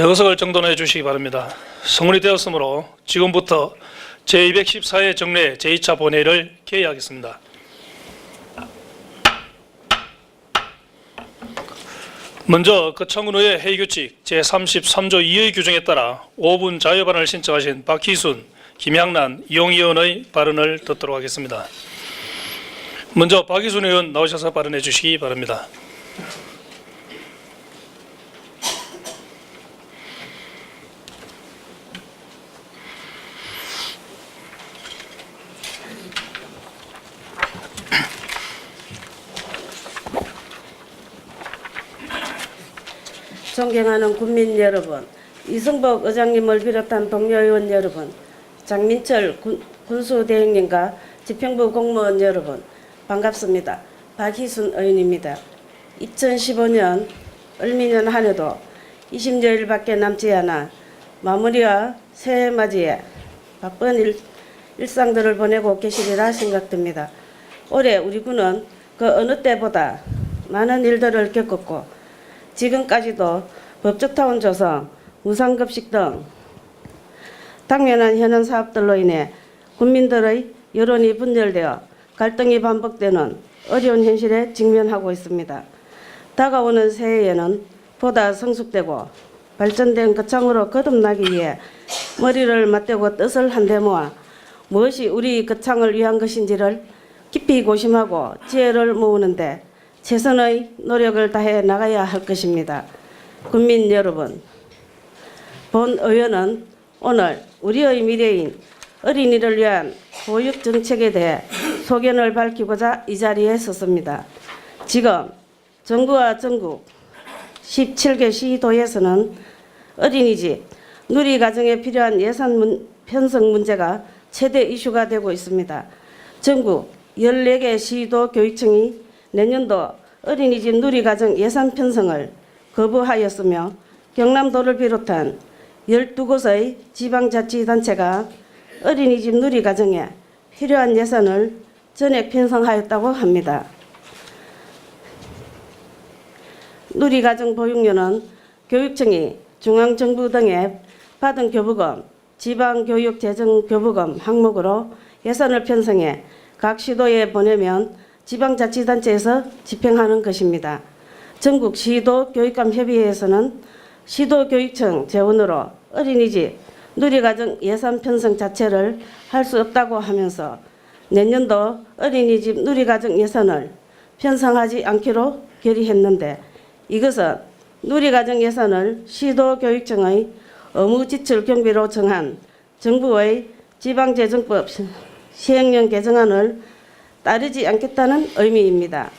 의석을 정돈해 주시기 바랍니다. 성문이 되었으므로 지금부터 제214회 정례 제2차 본회의를 개의하겠습니다. 먼저 거창군의회 회의규칙 제33조 2의 규정에 따라 5분 자유발언을 신청하신 박희순, 김향란, 이용희 의원의 발언을 듣도록 하겠습니다. 먼저 박희순 의원 나오셔서 발언해 주시기 바랍니다. 존경하는 국민 여러분, 이승복 의장님을 비롯한 동료 의원 여러분, 장민철 군수대행님과 집행부 공무원 여러분, 반갑습니다. 박희순 의원입니다. 2015년 을미년 한 해도 20여일밖에 남지 않아 마무리와 새해 맞이에 바쁜 일상들을 보내고 계시리라 생각됩니다. 올해 우리 군은 그 어느 때보다 많은 일들을 겪었고 지금까지도 법적타운 조성, 무상급식 등 당면한 현안 사업들로 인해 국민들의 여론이 분열되어 갈등이 반복되는 어려운 현실에 직면하고 있습니다. 다가오는 새해에는 보다 성숙되고 발전된 거창으로 거듭나기 위해 머리를 맞대고 뜻을 한데 모아 무엇이 우리 거창을 위한 것인지를 깊이 고심하고 지혜를 모으는데 최선의 노력을 다해 나가야 할 것입니다. 국민 여러분, 본 의원은 오늘 우리의 미래인 어린이를 위한 보육 정책에 대해 소견을 밝히고자 이 자리에 섰습니다. 지금 정부와 전국 17개 시도에서는 어린이집, 누리가정에 필요한 예산 편성 문제가 최대 이슈가 되고 있습니다. 전국 14개 시도 교육청이 내년도 어린이집 누리가정 예산 편성을 거부하였으며 경남도를 비롯한 12곳의 지방자치단체가 어린이집 누리가정에 필요한 예산을 전액 편성하였다고 합니다. 누리가정 보육료는 교육청이 중앙정부 등에 받은 교부금, 지방교육재정교부금 항목으로 예산을 편성해 각 시도에 보내면 지방자치단체에서 집행하는 것입니다. 전국 시도교육감협의회에서는 시도교육청 재원으로 어린이집, 누리가정 예산 편성 자체를 할 수 없다고 하면서 내년도 어린이집, 누리가정 예산을 편성하지 않기로 결의했는데 이것은 누리가정 예산을 시도교육청의 의무지출 경비로 정한 정부의 지방재정법 시행령 개정안을 따르지 않겠다는 의미입니다.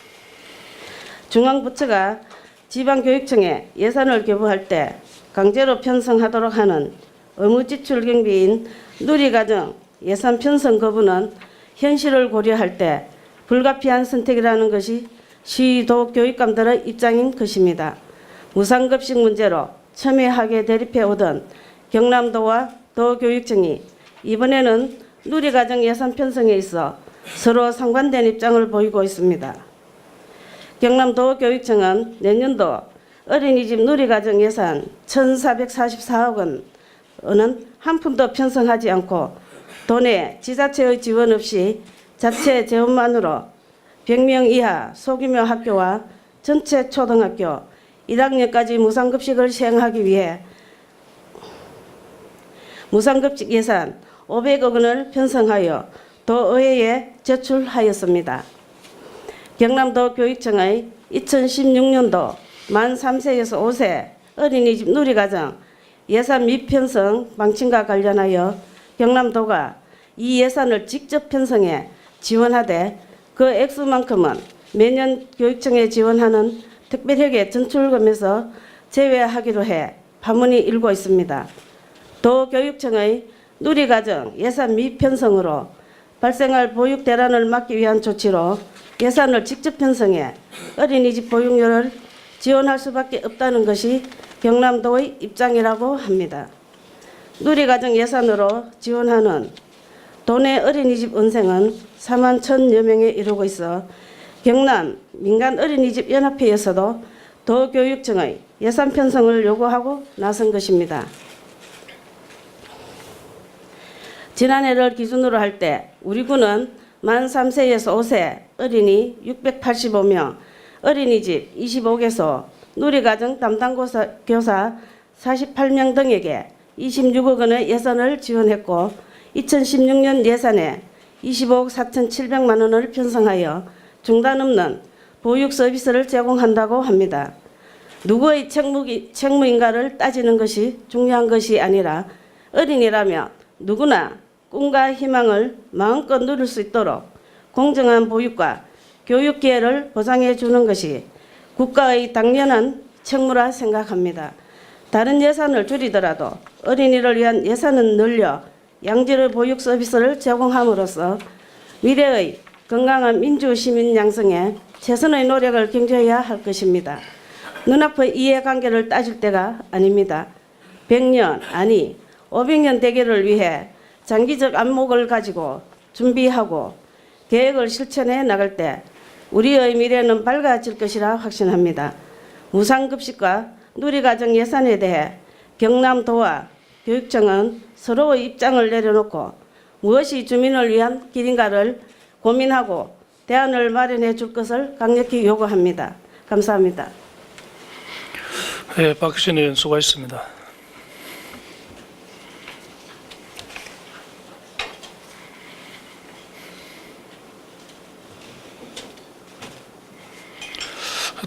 중앙부처가 지방교육청에 예산을 교부할 때 강제로 편성하도록 하는 의무지출 경비인 누리가정 예산 편성 거부는 현실을 고려할 때 불가피한 선택이라는 것이 시도 교육감들의 입장인 것입니다. 무상급식 문제로 첨예하게 대립해 오던 경남도와 도교육청이 이번에는 누리가정 예산 편성에 있어 서로 상반된 입장을 보이고 있습니다. 경남도 교육청은 내년도 어린이집 누리가정 예산 1,444억 원은 한 푼도 편성하지 않고 도내 지자체의 지원 없이 자체 재원만으로 100명 이하 소규모 학교와 전체 초등학교 1학년까지 무상급식을 시행하기 위해 무상급식 예산 500억 원을 편성하여 도의회에 제출하였습니다. 경남도 교육청의 2016년도 만 3세에서 5세 어린이집 누리가정 예산 미편성 방침과 관련하여 경남도가 이 예산을 직접 편성해 지원하되 그 액수만큼은 매년 교육청에 지원하는 특별회계 전출금에서 제외하기로 해 파문이 일고 있습니다. 도교육청의 누리가정 예산 미편성으로 발생할 보육 대란을 막기 위한 조치로 예산을 직접 편성해 어린이집 보육료를 지원할 수밖에 없다는 것이 경남도의 입장이라고 합니다. 누리가정 예산으로 지원하는 도내 어린이집 은생은 4만 1,000여 명에 이르고 있어 경남 민간 어린이집 연합회에서도 도교육청의 예산 편성을 요구하고 나선 것입니다. 지난해를 기준으로 할 때 우리 군은 만 3세에서 5세 어린이 685명, 어린이집 25개소, 누리과정 담당 교사 48명 등에게 26억 원의 예산을 지원했고 2016년 예산에 25억 4,700만 원을 편성하여 중단 없는 보육 서비스를 제공한다고 합니다. 누구의 책무인가를 따지는 것이 중요한 것이 아니라 어린이라면 누구나 꿈과 희망을 마음껏 누릴 수 있도록 공정한 보육과 교육 기회를 보장해 주는 것이 국가의 당연한 책무라 생각합니다. 다른 예산을 줄이더라도 어린이를 위한 예산은 늘려 양질의 보육 서비스를 제공함으로써 미래의 건강한 민주 시민 양성에 최선의 노력을 경주해야 할 것입니다. 눈앞의 이해관계를 따질 때가 아닙니다. 100년 아니 500년 대계를 위해 장기적 안목을 가지고 준비하고 계획을 실천해 나갈 때 우리의 미래는 밝아질 것이라 확신합니다. 무상급식과 누리과정 예산에 대해 경남도와 교육청은 서로의 입장을 내려놓고 무엇이 주민을 위한 길인가를 고민하고 대안을 마련해 줄 것을 강력히 요구합니다. 감사합니다. 네, 박희순 의원 수고하셨습니다.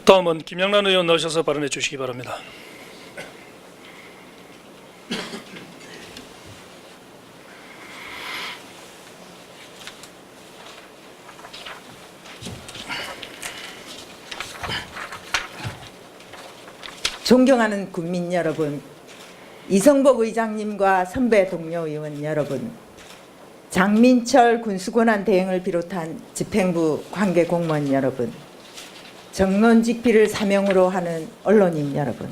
다음은 김영란 의원 나오셔서 발언해 주시기 바랍니다. 존경하는 국민 여러분, 이성복 의장님과 선배 동료 의원 여러분, 장민철 군수권한 대행을 비롯한 집행부 관계 공무원 여러분, 정론직비를 사명으로 하는 언론인 여러분,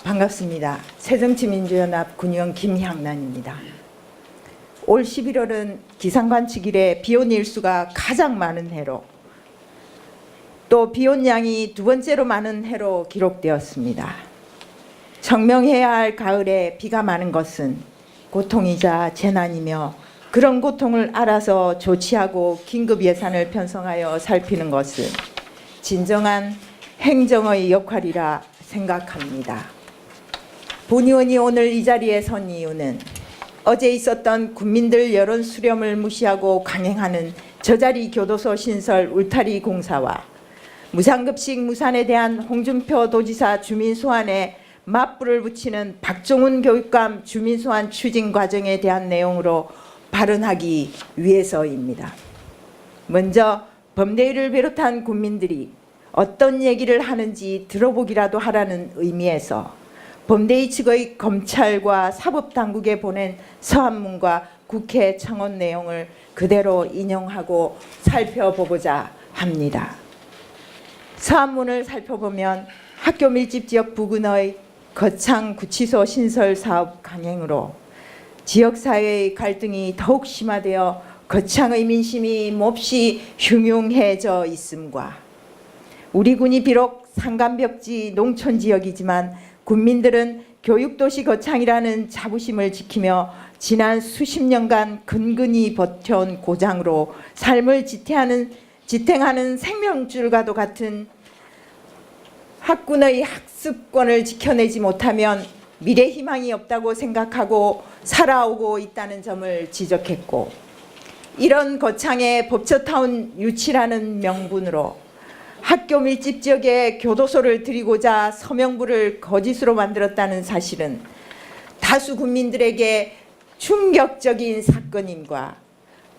반갑습니다. 새정치민주연합 군의원 김향란입니다. 올 11월은 기상관측 이래 비온 일수가 가장 많은 해로 또 비온 양이 두 번째로 많은 해로 기록되었습니다. 청명해야 할 가을에 비가 많은 것은 고통이자 재난이며 그런 고통을 알아서 조치하고 긴급 예산을 편성하여 살피는 것은 진정한 행정의 역할이라 생각합니다. 본 의원이 오늘 이 자리에 선 이유는 어제 있었던 국민들 여론 수렴을 무시하고 강행하는 저자리 교도소 신설 울타리 공사와 무상급식 무산에 대한 홍준표 도지사 주민 소환에 맞불을 붙이는 박종훈 교육감 주민 소환 추진 과정에 대한 내용으로 발언하기 위해서입니다. 먼저 범대위를 비롯한 국민들이 어떤 얘기를 하는지 들어보기라도 하라는 의미에서 범대위 측의 검찰과 사법당국에 보낸 서한문과 국회 청원 내용을 그대로 인용하고 살펴보고자 합니다. 서한문을 살펴보면 학교 밀집 지역 부근의 거창 구치소 신설 사업 강행으로 지역사회의 갈등이 더욱 심화되어 거창의 민심이 몹시 흉흉해져 있음과 우리 군이 비록 산간벽지 농촌지역이지만 국민들은 교육도시 거창이라는 자부심을 지키며 지난 수십 년간 근근히 버텨온 고장으로 삶을 지탱하는 생명줄과도 같은 학군의 학습권을 지켜내지 못하면 미래 희망이 없다고 생각하고 살아오고 있다는 점을 지적했고, 이런 거창의 법처타운 유치라는 명분으로 학교 밀집 지역에 교도소를 들이고자 서명부를 거짓으로 만들었다는 사실은 다수 국민들에게 충격적인 사건임과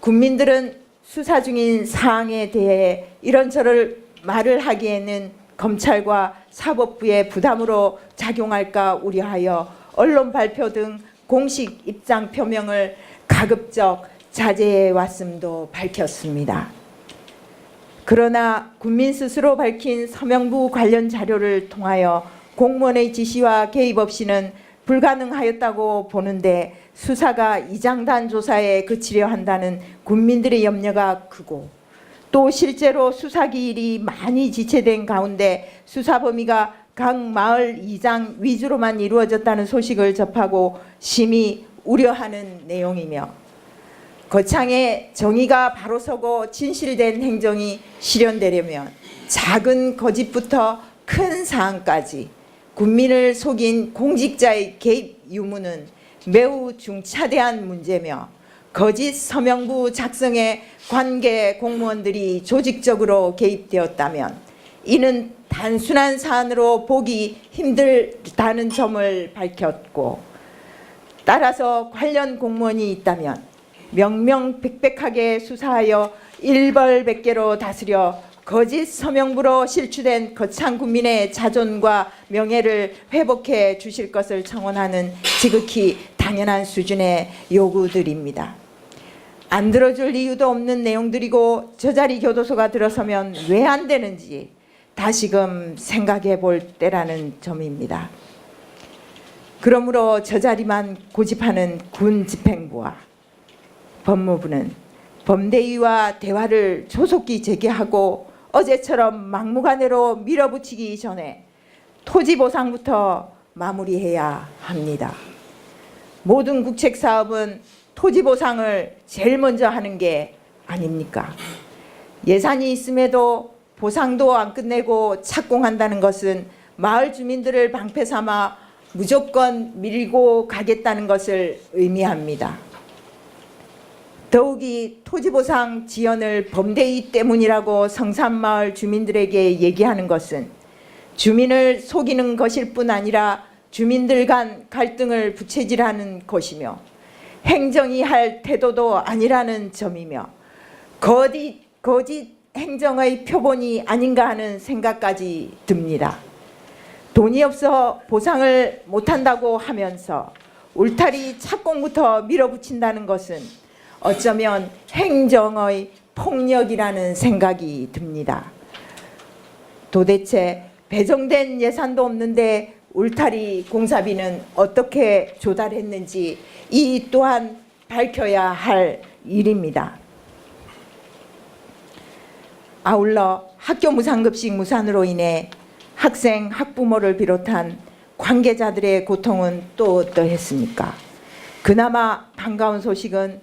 국민들은 수사 중인 사항에 대해 이런저런 말을 하기에는 검찰과 사법부의 부담으로 작용할까 우려하여 언론 발표 등 공식 입장 표명을 가급적 자제해 왔음도 밝혔습니다. 그러나 국민 스스로 밝힌 서명부 관련 자료를 통하여 공무원의 지시와 개입 없이는 불가능하였다고 보는데 수사가 이장단 조사에 그치려 한다는 국민들의 염려가 크고, 또 실제로 수사 기일이 많이 지체된 가운데 수사 범위가 각 마을 이장 위주로만 이루어졌다는 소식을 접하고 심히 우려하는 내용이며 거창에 정의가 바로 서고 진실된 행정이 실현되려면 작은 거짓부터 큰 사안까지 국민을 속인 공직자의 개입 유무는 매우 중차대한 문제며 거짓 서명부 작성에 관계 공무원들이 조직적으로 개입되었다면 이는 단순한 사안으로 보기 힘들다는 점을 밝혔고 따라서 관련 공무원이 있다면 명명백백하게 수사하여 일벌백계로 다스려 거짓 서명부로 실추된 거창 국민의 자존과 명예를 회복해 주실 것을 청원하는 지극히 당연한 수준의 요구들입니다. 안 들어줄 이유도 없는 내용들이고 저 자리 교도소가 들어서면 왜 안 되는지 다시금 생각해 볼 때라는 점입니다. 그러므로 저 자리만 고집하는 군 집행부와 법무부는 범대위와 대화를 조속히 재개하고 어제처럼 막무가내로 밀어붙이기 전에 토지 보상부터 마무리해야 합니다. 모든 국책 사업은 토지 보상을 제일 먼저 하는 게 아닙니까? 예산이 있음에도 보상도 안 끝내고 착공한다는 것은 마을 주민들을 방패 삼아 무조건 밀고 가겠다는 것을 의미합니다. 더욱이 토지보상 지연을 범대위 때문이라고 성산마을 주민들에게 얘기하는 것은 주민을 속이는 것일 뿐 아니라 주민들 간 갈등을 부채질하는 것이며 행정이 할 태도도 아니라는 점이며 거짓 행정의 표본이 아닌가 하는 생각까지 듭니다. 돈이 없어 보상을 못한다고 하면서 울타리 착공부터 밀어붙인다는 것은 어쩌면 행정의 폭력이라는 생각이 듭니다. 도대체 배정된 예산도 없는데 울타리 공사비는 어떻게 조달했는지 이 또한 밝혀야 할 일입니다. 아울러 학교 무상급식 무산으로 인해 학생, 학부모를 비롯한 관계자들의 고통은 또 어떠했습니까? 그나마 반가운 소식은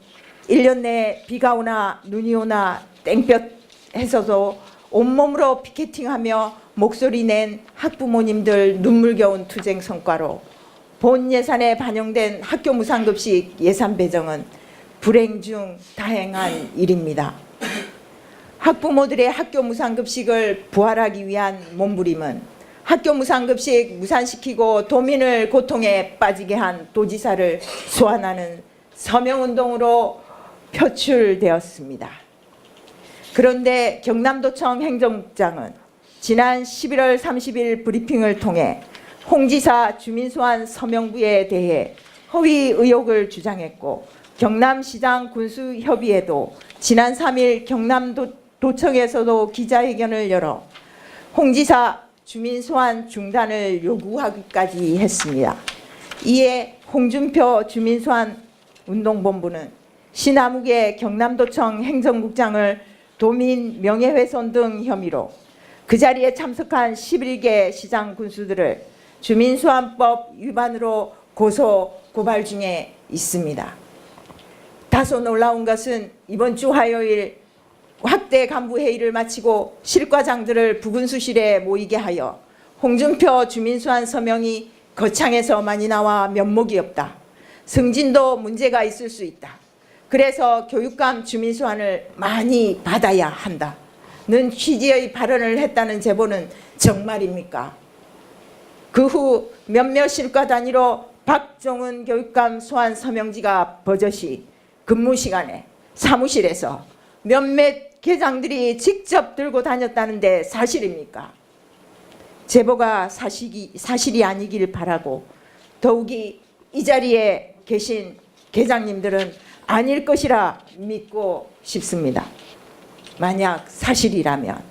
1년 내에 비가 오나 눈이 오나 땡볕에서도 온몸으로 피켓팅하며 목소리 낸 학부모님들 눈물겨운 투쟁 성과로 본 예산에 반영된 학교 무상급식 예산 배정은 불행 중 다행한 일입니다. 학부모들의 학교 무상급식을 부활하기 위한 몸부림은 학교 무상급식 무산시키고 도민을 고통에 빠지게 한 도지사를 소환하는 서명운동으로 표출되었습니다. 그런데 경남도청 행정국장은 지난 11월 30일 브리핑을 통해 홍 지사 주민소환 서명부에 대해 허위 의혹을 주장했고 경남시장 군수협의회도 지난 3일 경남도청에서도 기자회견을 열어 홍 지사 주민소환 중단을 요구하기까지 했습니다. 이에 홍준표 주민소환 운동본부는 신아무개 경남도청 행정국장을 도민 명예훼손 등 혐의로 그 자리에 참석한 11개 시장 군수들을 주민소환법 위반으로 고소 고발 중에 있습니다. 다소 놀라운 것은 이번 주 화요일 확대 간부 회의를 마치고 실과장들을 부군수실에 모이게 하여 홍준표 주민소환 서명이 거창해서 많이 나와 면목이 없다. 승진도 문제가 있을 수 있다. 그래서 교육감 주민소환을 많이 받아야 한다는 취지의 발언을 했다는 제보는 정말입니까? 그 후 몇몇 실과 단위로 박종훈 교육감 소환 서명지가 버젓이 근무 시간에 사무실에서 몇몇 계장들이 직접 들고 다녔다는데 사실입니까? 제보가 사실이 아니길 바라고 더욱이 이 자리에 계신 계장님들은 아닐 것이라 믿고 싶습니다. 만약 사실이라면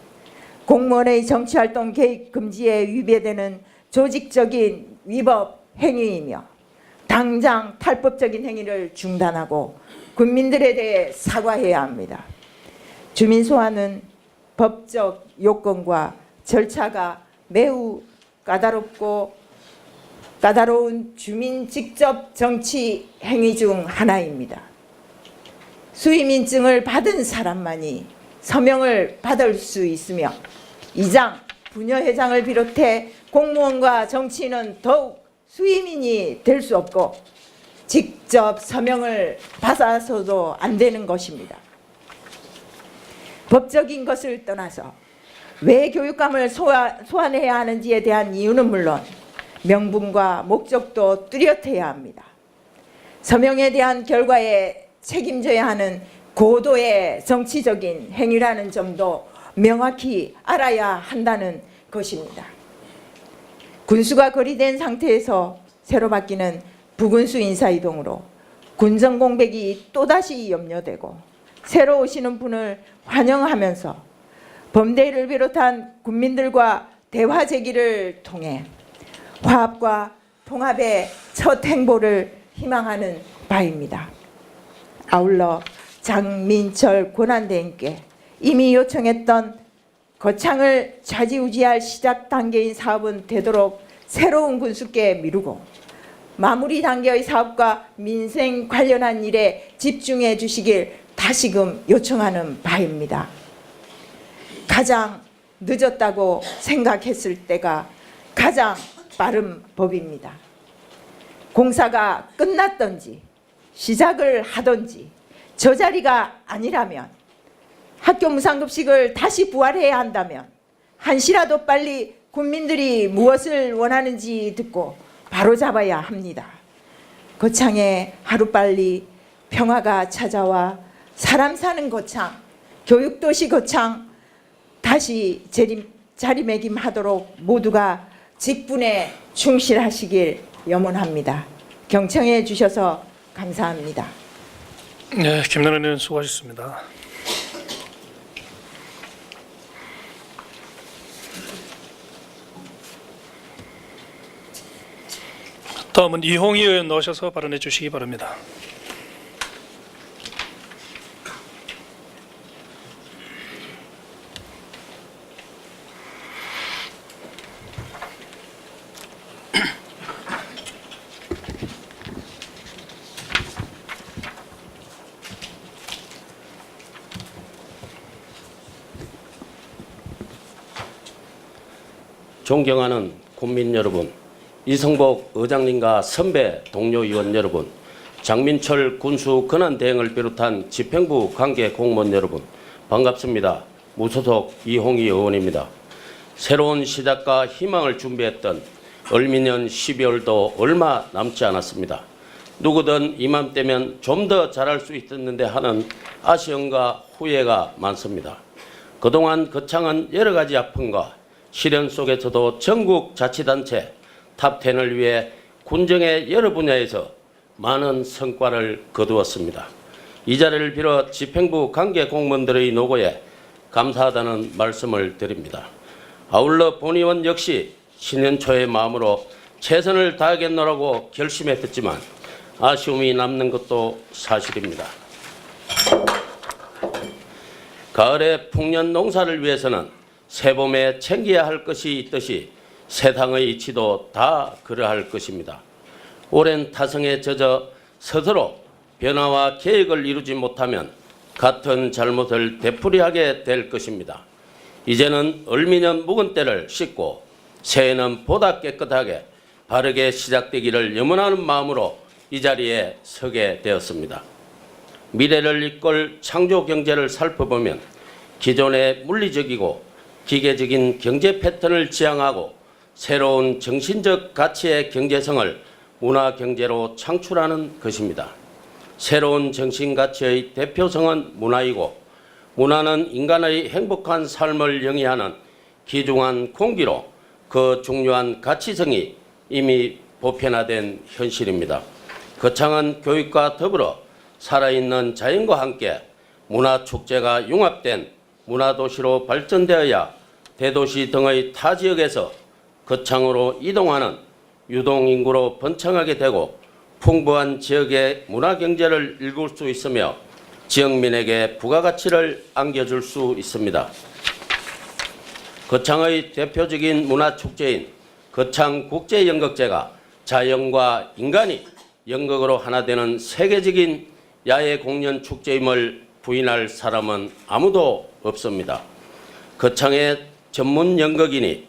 공무원의 정치활동 개입 금지에 위배되는 조직적인 위법 행위이며 당장 탈법적인 행위를 중단하고 국민들에 대해 사과해야 합니다. 주민소환은 법적 요건과 절차가 매우 까다로운 주민 직접 정치 행위 중 하나입니다. 수의민증을 받은 사람만이 서명을 받을 수 있으며 이장, 부녀회장을 비롯해 공무원과 정치인은 더욱 수의민이 될 수 없고 직접 서명을 받아서도 안 되는 것입니다. 법적인 것을 떠나서 왜 교육감을 소환해야 하는지에 대한 이유는 물론 명분과 목적도 뚜렷해야 합니다. 서명에 대한 결과에 책임져야 하는 고도의 정치적인 행위라는 점도 명확히 알아야 한다는 것입니다. 군수가 거리된 상태에서 새로 바뀌는 부군수 인사이동으로 군정 공백이 또다시 염려되고 새로 오시는 분을 환영하면서 범대를 비롯한 국민들과 대화 제기를 통해 화합과 통합의 첫 행보를 희망하는 바입니다. 아울러 장민철 권한대행께 이미 요청했던 거창을 좌지우지할 시작 단계인 사업은 되도록 새로운 군수께 미루고 마무리 단계의 사업과 민생 관련한 일에 집중해 주시길 다시금 요청하는 바입니다. 가장 늦었다고 생각했을 때가 가장 빠른 법입니다. 공사가 끝났던지 시작을 하던지 저 자리가 아니라면 학교 무상급식을 다시 부활해야 한다면 한시라도 빨리 국민들이 무엇을 원하는지 듣고 바로잡아야 합니다. 거창에 하루빨리 평화가 찾아와 사람 사는 거창, 교육도시 거창 다시 자리매김하도록 모두가 직분에 충실하시길 염원합니다. 경청해 주셔서 감사합니다. 네, 김남현 의원 수고하셨습니다. 다음은 이홍희 의원 나오셔서 발언해 주시기 바랍니다. 존경하는 국민 여러분, 이성복 의장님과 선배 동료 의원 여러분, 장민철 군수 권한대행을 비롯한 집행부 관계 공무원 여러분, 반갑습니다. 무소속 이홍희 의원입니다. 새로운 시작과 희망을 준비했던 을미년 12월도 얼마 남지 않았습니다. 누구든 이맘때면 좀 더 잘할 수 있었는데 하는 아쉬움과 후회가 많습니다. 그동안 거창한 여러 가지 아픔과 시련 속에서도 전국 자치단체 탑10을 위해 군정의 여러 분야에서 많은 성과를 거두었습니다. 이 자리를 빌어 집행부 관계 공무원들의 노고에 감사하다는 말씀을 드립니다. 아울러 본 의원 역시 신년 초의 마음으로 최선을 다하겠노라고 결심했었지만 아쉬움이 남는 것도 사실입니다. 가을의 풍년 농사를 위해서는 새봄에 챙겨야 할 것이 있듯이 세상의 이치도 다 그러할 것입니다. 오랜 타성에 젖어 스스로 변화와 계획을 이루지 못하면 같은 잘못을 되풀이하게 될 것입니다. 이제는 을미년 묵은 때를 씻고 새해는 보다 깨끗하게 바르게 시작되기를 염원하는 마음으로 이 자리에 서게 되었습니다. 미래를 이끌 창조 경제를 살펴보면 기존의 물리적이고 기계적인 경제 패턴을 지향하고 새로운 정신적 가치의 경제성을 문화경제로 창출하는 것입니다. 새로운 정신가치의 대표성은 문화이고 문화는 인간의 행복한 삶을 영위하는 귀중한 공기로 그 중요한 가치성이 이미 보편화된 현실입니다. 거창한 교육과 더불어 살아있는 자연과 함께 문화축제가 융합된 문화도시로 발전되어야 대도시 등의 타 지역에서 거창으로 이동하는 유동인구로 번창하게 되고 풍부한 지역의 문화경제를 일굴 수 있으며 지역민에게 부가가치를 안겨줄 수 있습니다. 거창의 대표적인 문화축제인 거창 국제연극제가 자연과 인간이 연극으로 하나 되는 세계적인 야외 공연 축제임을 부인할 사람은 아무도 없습니다. 거창의 전문 연극인이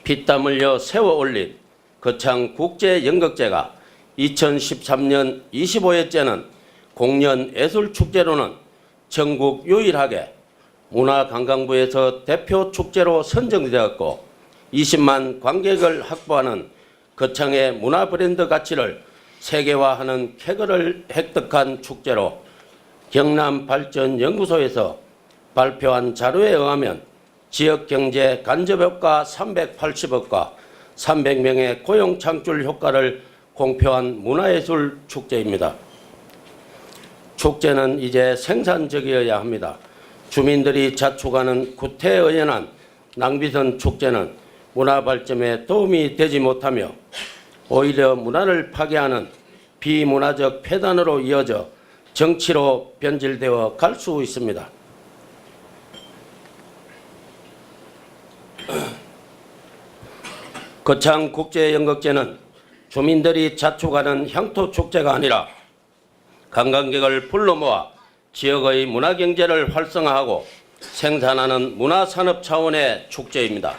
피땀 흘려 세워 올린 거창 국제연극제가 2013년 25회째는 공연예술축제로는 전국 유일하게 문화관광부에서 대표 축제로 선정되었고 20만 관객을 확보하는 거창의 문화 브랜드 가치를 세계화하는 쾌거를 획득한 축제로 경남발전연구소에서 발표한 자료에 의하면 지역경제 간접효과 380억과 300명의 고용 창출 효과를 공표한 문화예술 축제입니다. 축제는 이제 생산적이어야 합니다. 주민들이 자축하는 구태의연한 낭비선 축제는 문화 발전에 도움이 되지 못하며 오히려 문화를 파괴하는 비문화적 폐단으로 이어져 정치로 변질되어 갈 수 있습니다. 거창 국제연극제는 주민들이 자축하는 향토축제가 아니라 관광객을 불러 모아 지역의 문화경제를 활성화하고 생산하는 문화산업 차원의 축제입니다.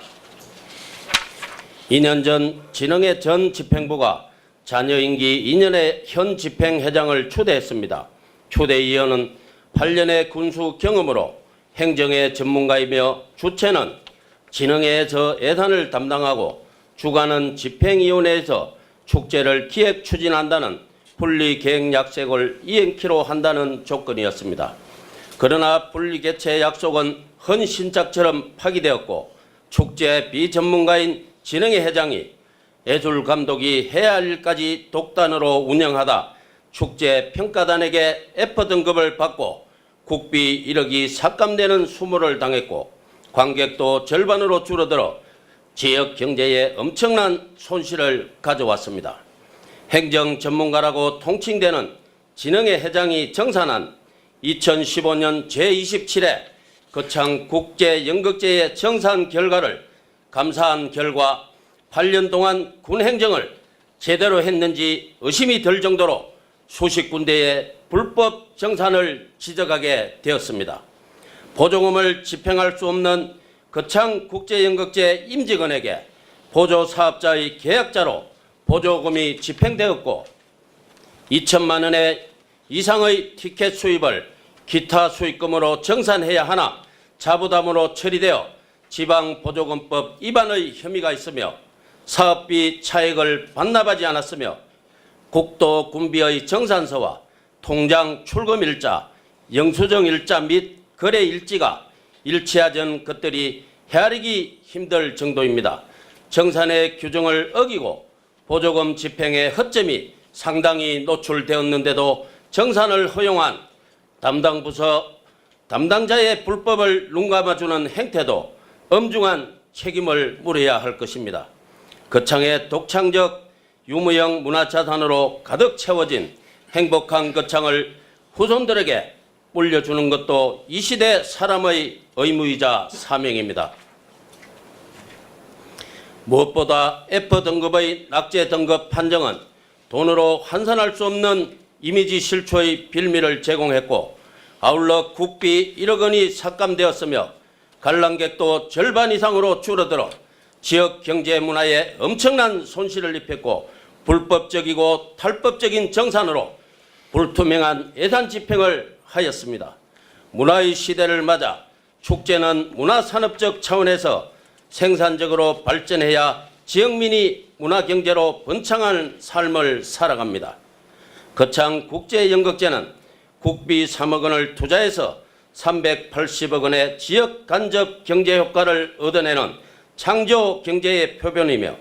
2년 전 진흥회 전 집행부가 자녀 임기 2년의 현 집행회장을 추대했습니다. 추대위원은 8년의 군수 경험으로 행정의 전문가이며 주체는 진흥회에서 예산을 담당하고 주관은 집행위원회에서 축제를 기획 추진한다는 분리계획 약속을 이행키로 한다는 조건이었습니다. 그러나 분리개최 약속은 헌신짝처럼 파기되었고 축제 비전문가인 진흥회 회장이 예술감독이 해야 할 일까지 독단으로 운영하다 축제 평가단에게 F 등급을 받고 국비 1억이 삭감되는 수모를 당했고 관객도 절반으로 줄어들어 지역 경제에 엄청난 손실을 가져왔습니다. 행정 전문가라고 통칭되는 진흥회 회장이 정산한 2015년 제27회 거창 국제연극제의 정산 결과를 감사한 결과 8년 동안 군 행정을 제대로 했는지 의심이 들 정도로 수십 군데의 불법 정산을 지적하게 되었습니다. 보조금을 집행할 수 없는 거창 국제연극제 임직원에게 보조사업자의 계약자로 보조금이 집행되었고 2천만 원의 이상의 티켓 수입을 기타 수익금으로 정산해야 하나 자부담으로 처리되어 지방보조금법 위반의 혐의가 있으며 사업비 차액을 반납하지 않았으며 국도 군비의 정산서와 통장 출금 일자, 영수증 일자 및 거래 일지가 일치하지 않은 것들이 헤아리기 힘들 정도입니다. 정산의 규정을 어기고 보조금 집행의 허점이 상당히 노출되었는데도 정산을 허용한 담당 부서 담당자의 불법을 눈감아주는 행태도 엄중한 책임을 물어야 할 것입니다. 거창의 독창적 유무형 문화자산으로 가득 채워진 행복한 거창을 후손들에게 물려주는 것도 이 시대 사람의 의무이자 사명입니다. 무엇보다 F등급의 낙제 등급 판정은 돈으로 환산할 수 없는 이미지 실추의 빌미를 제공했고 아울러 국비 1억 원이 삭감되었으며 관람객도 절반 이상으로 줄어들어 지역 경제 문화에 엄청난 손실을 입혔고 불법적이고 탈법적인 정산으로 불투명한 예산 집행을 하였습니다. 문화의 시대를 맞아 축제는 문화산업적 차원에서 생산적으로 발전해야 지역민이 문화경제로 번창한 삶을 살아갑니다. 거창 국제연극제는 국비 3억 원을 투자해서 380억 원의 지역 간접 경제 효과를 얻어내는 창조 경제의 표본이며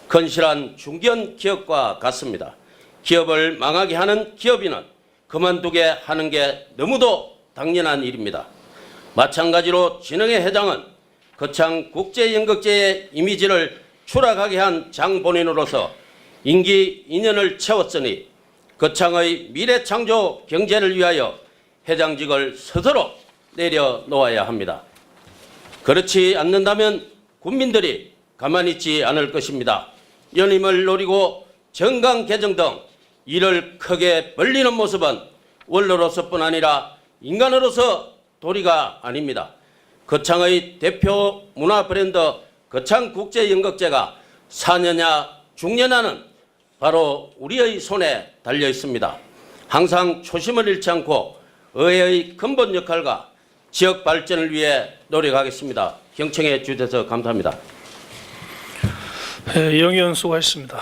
건실한 중견 기업과 같습니다. 기업을 망하게 하는 기업인은 그만두게 하는 게 너무도 당연한 일입니다. 마찬가지로 진흥회 회장은 거창 국제연극제의 이미지를 추락하게 한 장본인으로서 임기 2년을 채웠으니 거창의 미래창조 경제를 위하여 회장직을 스스로 내려놓아야 합니다. 그렇지 않는다면 국민들이 가만히 있지 않을 것입니다. 연임을 노리고 정강 개정 등 이를 크게 벌리는 모습은 원로로서뿐 아니라 인간으로서 도리가 아닙니다. 거창의 대표 문화 브랜드 거창국제연극제가 사느냐 죽느냐는 바로 우리의 손에 달려 있습니다. 항상 초심을 잃지 않고 의회의 근본 역할과 지역 발전을 위해 노력하겠습니다. 경청해 주셔서 감사합니다. 이용 의원 수고하셨습니다.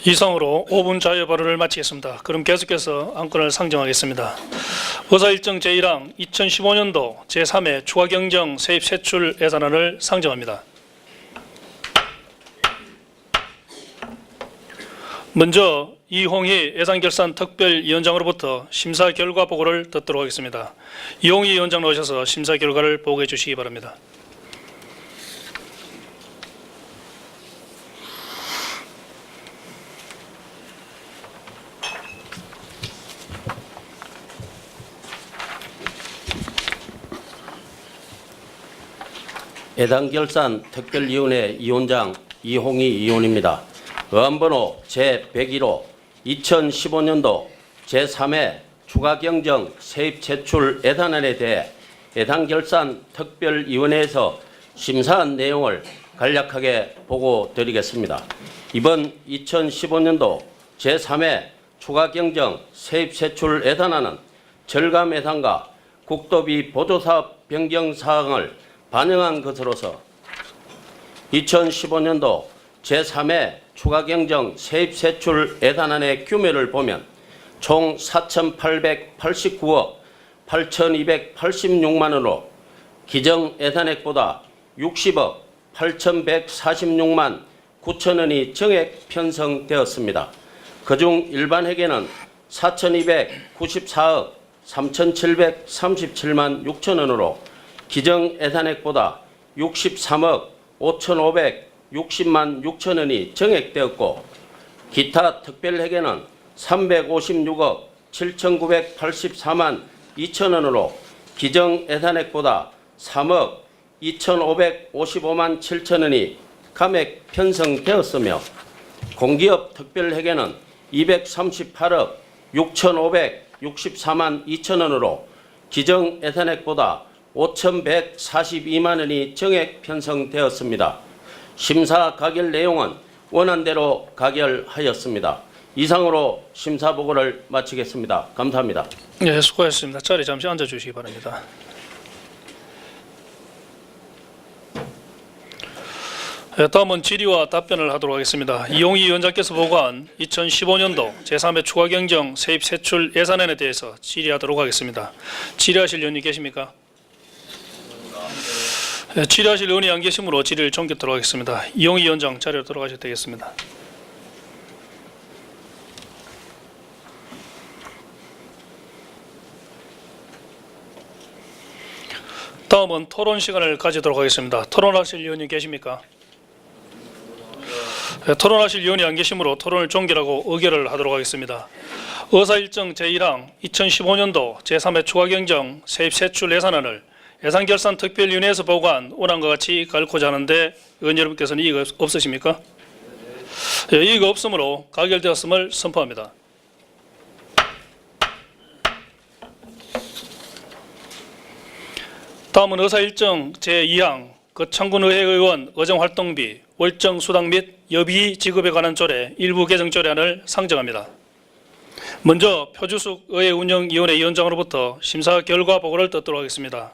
이상으로 5분 자유 발언을 마치겠습니다. 그럼 계속해서 안건을 상정하겠습니다. 의사일정 제1항 2015년도 제3회 추가경정 세입세출 예산안을 상정합니다. 먼저 이홍희 예산결산 특별위원장으로부터 심사 결과 보고를 듣도록 하겠습니다. 이홍희 위원장 나오셔서 심사 결과를 보고해 주시기 바랍니다. 예산결산 특별위원회 위원장 이홍희 위원입니다. 의안번호 제101호 2015년도 제3회 추가경정 세입세출 예산안에 대해 예산결산 특별위원회에서 심사한 내용을 간략하게 보고드리겠습니다. 이번 2015년도 제3회 추가경정 세입세출 예산안은 절감 예산과 국도비 보조사업 변경 사항을 반영한 것으로서 2015년도 제3회 추가경정 세입세출 예산안의 규모를 보면 총 4,889억 8,286만 원으로 기정 예산액보다 60억 8,146만 9천 원이 정액 편성되었습니다. 그중 일반회계는 4,294억 3,737만 6천 원으로 기정 예산액보다 63억 5,560만 6천 원이 정액되었고 기타 특별회계는 356억 7,984만 2천 원으로 기정 예산액보다 3억 2,555만 7천 원이 감액 편성되었으며 공기업 특별회계는 238억 6,564만 2천 원으로 기정 예산액보다 5,142만 원이 정액 편성되었습니다. 심사 가결 내용은 원안대로 가결하였습니다. 이상으로 심사 보고를 마치겠습니다. 감사합니다. 네, 수고하셨습니다. 자리 잠시 앉아주시기 바랍니다. 다음은 질의와 답변을 하도록 하겠습니다. 이용희 위원장께서 보고한 2015년도 제3회 추가경정 세입세출 예산안에 대해서 질의하도록 하겠습니다. 질의하실 의원이 계십니까? 질의하실 의원이 안 계시므로 질의를 종결토록 하겠습니다. 이용희 위원장 자리로 돌아가셔도 되겠습니다. 다음은 토론 시간을 가지도록 하겠습니다. 토론하실 의원이 계십니까? 토론하실 의원이 안 계시므로 토론을 종결하고 의결을 하도록 하겠습니다. 의사일정 제1항 2015년도 제3회 추가경정 세입세출 예산안을 예산결산특별위원회에서 보고한 원안과 같이 가려고자 하는데 의원 여러분께서는 이의가 없으십니까? 이의가 없으므로 가결되었음을 선포합니다. 다음은 의사일정 제2항 거창군의회의원 의정활동비, 월정수당 및 여비 지급에 관한 조례 일부 개정 조례안을 상정합니다. 먼저 표주숙 의회운영위원회 위원장으로부터 심사 결과 보고를 듣도록 하겠습니다.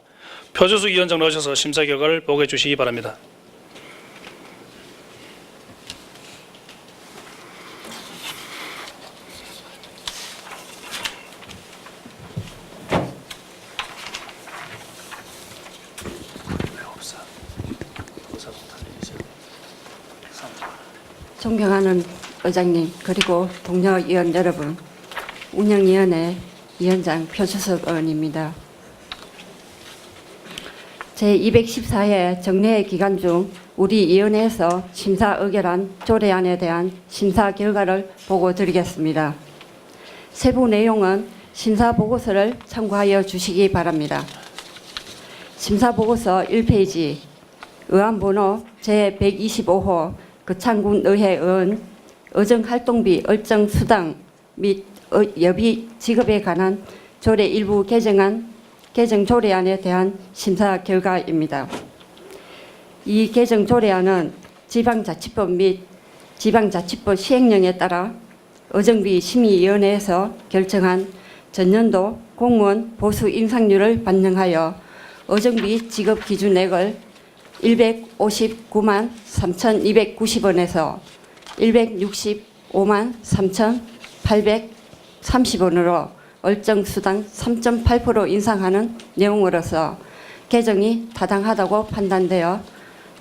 표주숙 위원장 나오셔서 심사 결과를 보고해 주시기 바랍니다. 존경하는 의장님 그리고 동료 의원 여러분, 운영위원회 위원장 표주숙 의원입니다. 제214회 정례회 기간 중 우리 위원회에서 심사 의결한 조례안에 대한 심사 결과를 보고 드리겠습니다. 세부 내용은 심사 보고서를 참고하여 주시기 바랍니다. 심사 보고서 1페이지 의안번호 제125호 거창군 의회 의원 의정활동비 얼정 수당 및 여비 지급에 관한 조례 일부 개정 조례안에 대한 심사 결과입니다. 이 개정 조례안은 지방자치법 및 지방자치법 시행령에 따라 의정비 심의위원회에서 결정한 전년도 공무원 보수 인상률을 반영하여 의정비 지급 기준액을 159만 3,290원에서 165만 3,830원으로 얼정수당 3.8% 인상하는 내용으로서 개정이 타당하다고 판단되어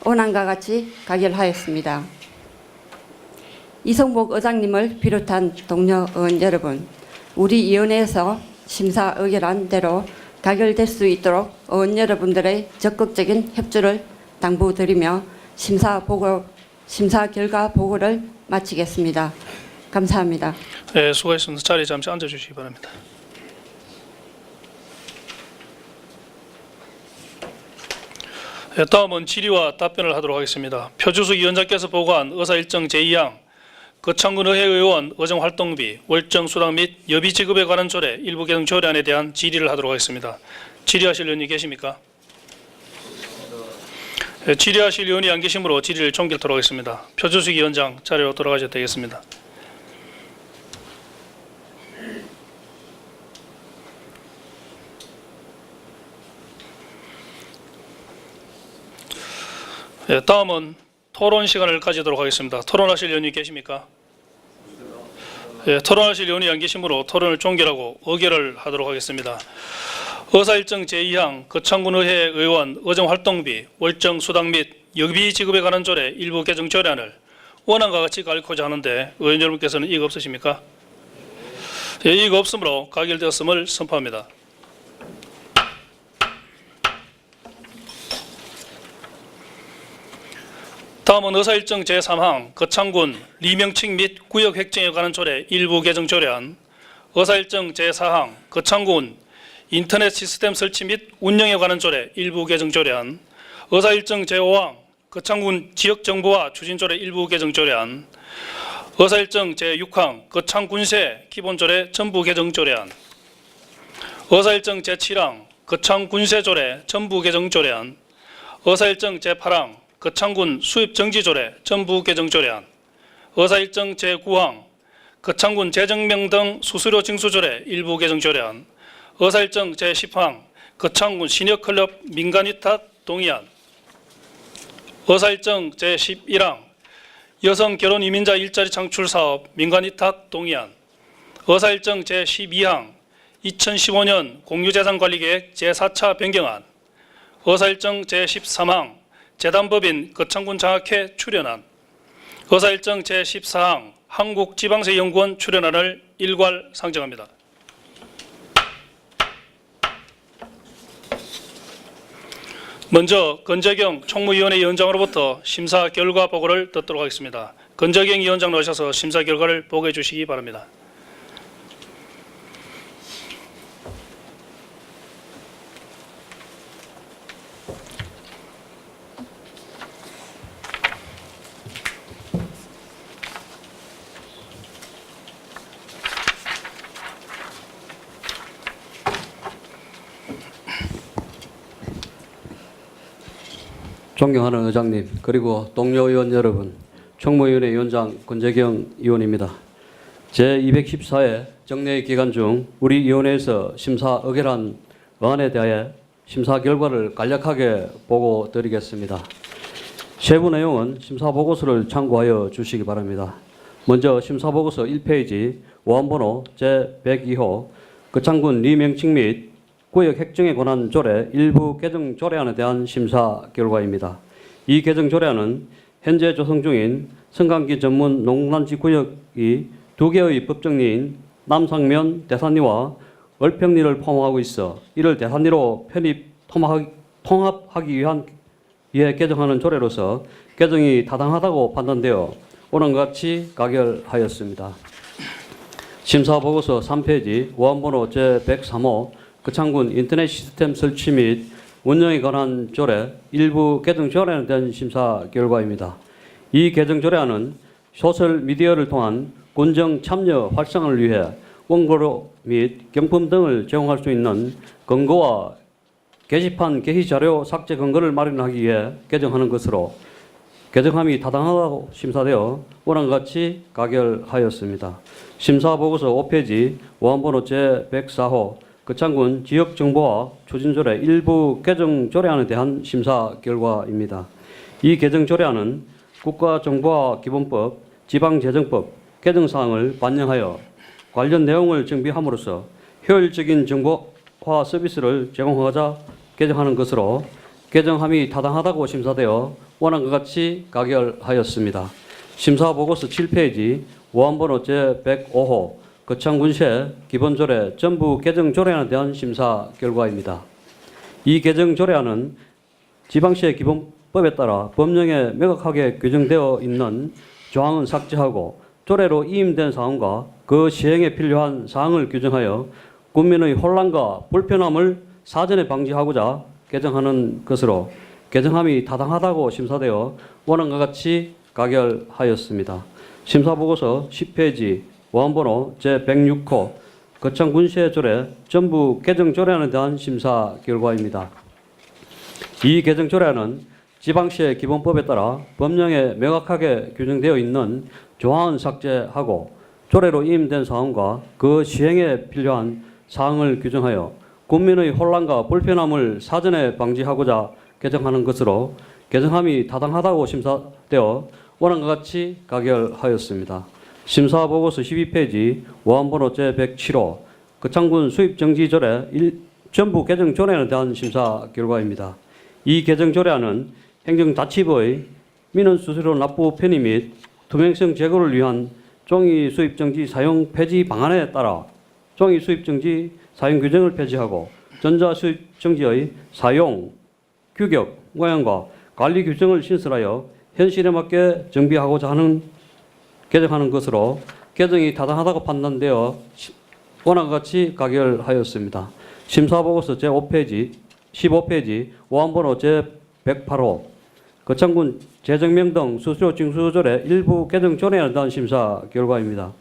원안과 같이 가결하였습니다. 이성복 의장님을 비롯한 동료 의원 여러분, 우리 위원회에서 심사 의결한 대로 가결될 수 있도록 의원 여러분들의 적극적인 협조를 당부드리며 심사 결과 보고를 마치겠습니다. 감사합니다. 네, 수고하셨습니다. 자리에 잠시 앉아주시기 바랍니다. 네, 다음은 질의와 답변을 하도록 하겠습니다. 표주숙 위원장께서 보고한 의사일정 제2항 거창군 의회 의원 의정활동비, 월정수당 및 여비지급에 관한 조례 일부 개정 조례안에 대한 질의를 하도록 하겠습니다. 질의하실 의원이 계십니까? 네, 질의하실 의원이 안 계시므로 질의를 종결토록 하겠습니다. 표주숙 위원장 자리로 돌아가셔도 되겠습니다. 네, 다음은 토론 시간을 가지도록 하겠습니다. 토론하실 의원이 계십니까? 네, 토론하실 의원이 안 계시므로 토론을 종결하고 의결을 하도록 하겠습니다. 의사일정 제2항 거창군 의회 의원 의정활동비, 월정수당 및 여비지급에 관한 조례 일부 개정 조례안을 원안과 같이 가리고자 하는데 의원 여러분께서는 이의가 없으십니까? 네, 이의가 없으므로 가결되었음을 선포합니다. 다음은 의사일정 제3항 거창군 리명칭 및 구역 획정에 관한 조례 일부 개정 조례안, 의사일정 제4항 거창군 인터넷 시스템 설치 및 운영에 관한 조례 일부 개정 조례안, 의사일정 제5항 거창군 지역정보화 추진 조례 일부 개정 조례안, 의사일정 제6항 거창군세 기본조례 전부 개정 조례안, 의사일정 제7항 거창군세 조례 전부 개정 조례안, 의사일정 제8항 거창군 수입정지조례 전부 개정 조례안, 의사일정 제9항 거창군 재정명 등 수수료 징수조례 일부 개정 조례안, 의사일정 제10항 거창군 시니어클럽 민간위탁 동의안, 의사일정 제11항 여성 결혼 이민자 일자리 창출 사업 민간위탁 동의안, 의사일정 제12항 2015년 공유재산관리계획 제4차 변경안, 의사일정 제13항 재단법인 거창군 장학회 출연안, 의사일정 제14항 한국지방세연구원 출연안을 일괄 상정합니다. 먼저 건재경 총무위원회 위원장으로부터 심사 결과 보고를 듣도록 하겠습니다. 건재경 위원장 나오셔서 심사 결과를 보고해 주시기 바랍니다. 존경하는 의장님, 그리고 동료 의원 여러분, 총무위원회 위원장 권재경 의원입니다. 제214회 정례 기간 중 우리 위원회에서 심사 의결한 의안에 대하여 심사 결과를 간략하게 보고 드리겠습니다. 세부 내용은 심사 보고서를 참고하여 주시기 바랍니다. 먼저 심사 보고서 1페이지 원번호 제102호 거창군 리명칭 및 구역 획정에 관한 조례 일부 개정 조례안에 대한 심사 결과입니다. 이 개정 조례안은 현재 조성 중인 성강기 전문 농단지 구역이 2개의 법정리인 남상면 대산리와 얼평리를 포함하고 있어 이를 대산리로 편입 통합하기 위해 개정하는 조례로서 개정이 타당하다고 판단되어 오늘과 같이 가결하였습니다. 심사보고서 3페이지 원본호 제103호 거창군 인터넷 시스템 설치 및 운영에 관한 조례 일부 개정 조례에 대한 심사 결과입니다. 이 개정 조례안은 소셜 미디어를 통한 군정 참여 활성화를 위해 원고료 및 경품 등을 제공할 수 있는 근거와 게시판 게시 자료 삭제 근거를 마련하기 위해 개정하는 것으로 개정함이 타당하다고 심사되어 오늘과 같이 가결하였습니다. 심사보고서 5페이지 원본호 제104호 거창군 지역정보화 추진조례 일부 개정 조례안에 대한 심사 결과입니다. 이 개정 조례안은 국가정보화 기본법, 지방재정법 개정사항을 반영하여 관련 내용을 정비함으로써 효율적인 정보화 서비스를 제공하고자 개정하는 것으로 개정함이 타당하다고 심사되어 원안과 같이 가결하였습니다. 심사보고서 7페이지 원본호 제105호 거창군시의 기본조례 전부 개정 조례안에 대한 심사 결과입니다. 이 개정 조례안은 지방시의 기본법에 따라 법령에 명확하게 규정되어 있는 조항은 삭제하고 조례로 이임된 사항과 그 시행에 필요한 사항을 규정하여 국민의 혼란과 불편함을 사전에 방지하고자 개정하는 것으로 개정함이 타당하다고 심사되어 원안과 같이 가결하였습니다. 심사보고서 10페이지 원본호 제106호 거창군시의 조례 전부 개정 조례안에 대한 심사 결과입니다. 이 개정 조례안은 지방시의 기본법에 따라 법령에 명확하게 규정되어 있는 조항은 삭제하고 조례로 이임된 사항과 그 시행에 필요한 사항을 규정하여 국민의 혼란과 불편함을 사전에 방지하고자 개정하는 것으로 개정함이 타당하다고 심사되어 원안과 같이 가결하였습니다. 심사보고서 12페이지 원본호 제107호 거창군 수입정지조례 전부 개정 조례안에 대한 심사 결과입니다. 이 개정 조례안은 행정자치부의 민원수수료 납부 편의 및 투명성 제고를 위한 종이 수입정지 사용 폐지 방안에 따라 종이 수입정지 사용 규정을 폐지하고 전자수입정지의 사용, 규격, 모양과 관리 규정을 신설하여 현실에 맞게 정비하고자 하는 개정하는 것으로 개정이 타당하다고 판단되어 원안과 같이 가결하였습니다. 심사보고서 제5페이지, 15페이지 원본호 제108호 거창군 재정명 등 수수료 징수조례 일부 개정 조례안에 대한 심사 결과입니다.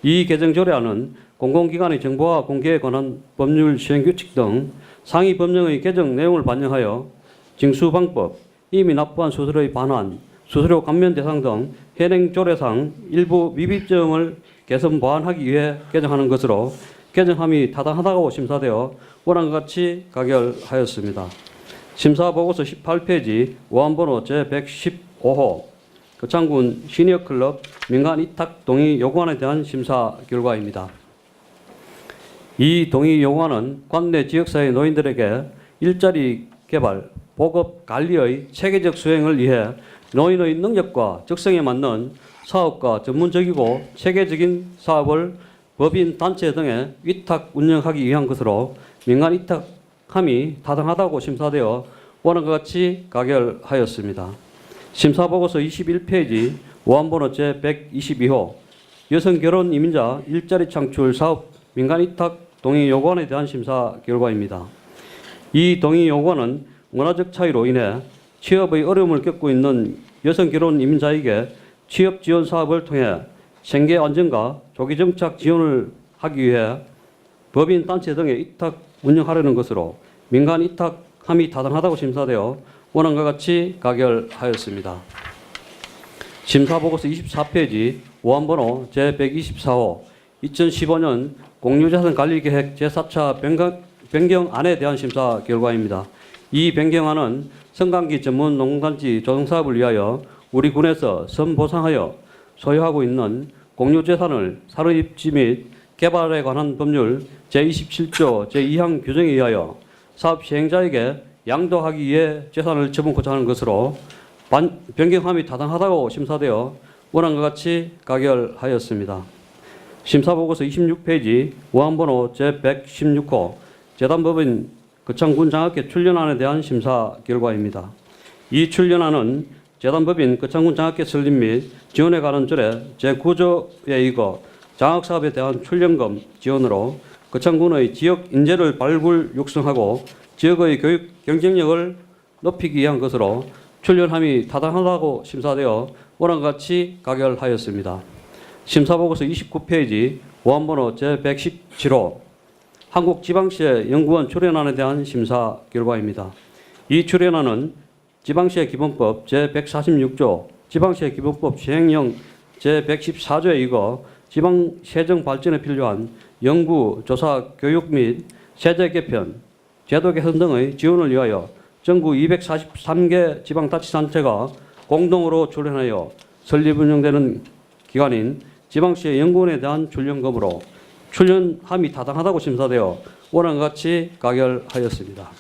이 개정 조례안은 공공기관의 정보화 공개에 관한 법률 시행규칙 등 상위 법령의 개정 내용을 반영하여 징수방법, 이미 납부한 수수료의 반환, 수수료 감면 대상 등 현행 조례상 일부 미비점을 개선 보완하기 위해 개정하는 것으로 개정함이 타당하다고 심사되어 원안과 같이 가결하였습니다. 심사보고서 18페이지 원본호 제115호 거창군 시니어클럽 민간 위탁 동의 요구안에 대한 심사 결과입니다. 이 동의 요구안은 관내 지역사회 노인들에게 일자리 개발, 보급 관리의 체계적 수행을 위해 노인의 능력과 적성에 맞는 사업과 전문적이고 체계적인 사업을 법인, 단체 등에 위탁 운영하기 위한 것으로 민간 위탁함이 타당하다고 심사되어 원안과 같이 가결하였습니다. 심사보고서 21페이지 원본호 제122호 여성결혼 이민자 일자리 창출 사업 민간 위탁 동의 요구안에 대한 심사 결과입니다. 이 동의 요구안은 문화적 차이로 인해 취업의 어려움을 겪고 있는 여성 결혼 이민자에게 취업 지원 사업을 통해 생계 안정과 조기 정착 지원을 하기 위해 법인 단체 등에 위탁 운영하려는 것으로 민간 위탁함이 타당하다고 심사되어 원안과 같이 가결하였습니다. 심사보고서 24페이지 원본호 제124호 2015년 공유자산관리계획 제4차 변경안에 대한 심사 결과입니다. 이 변경안은 성강기 전문 농단지 조성사업을 위하여 우리 군에서 선보상하여 소유하고 있는 공유재산을 산업입지 및 개발에 관한 법률 제27조 제2항 규정에 의하여 사업 시행자에게 양도하기 위해 재산을 처분하고자 하는 것으로 변경함이 타당하다고 심사되어 원안과 같이 가결하였습니다. 심사보고서 26페이지 원본호 제116호 재단법인 거창군 장학회 출연안에 대한 심사 결과입니다. 이 출연안은 재단법인 거창군 장학계 설립 및 지원에 관한 조례 제9조에 의거 장학사업에 대한 출연금 지원으로 거창군의 지역 인재를 발굴 육성하고 지역의 교육 경쟁력을 높이기 위한 것으로 출연함이 타당하다고 심사되어 원안과 같이 가결하였습니다. 심사보고서 29페이지 원번호 제117호 한국지방시의 연구원 출연안에 대한 심사 결과입니다. 이 출연안은 지방시의 기본법 제146조, 지방시의 기본법 시행령 제114조에 의거 지방세정 발전에 필요한 연구, 조사, 교육 및 세제 개편, 제도 개선 등의 지원을 위하여 전국 243개 지방자치단체가 공동으로 출연하여 설립 운영되는 기관인 지방시의 연구원에 대한 출연금으로 출연함이 타당하다고 심사되어 원안과 같이 가결하였습니다.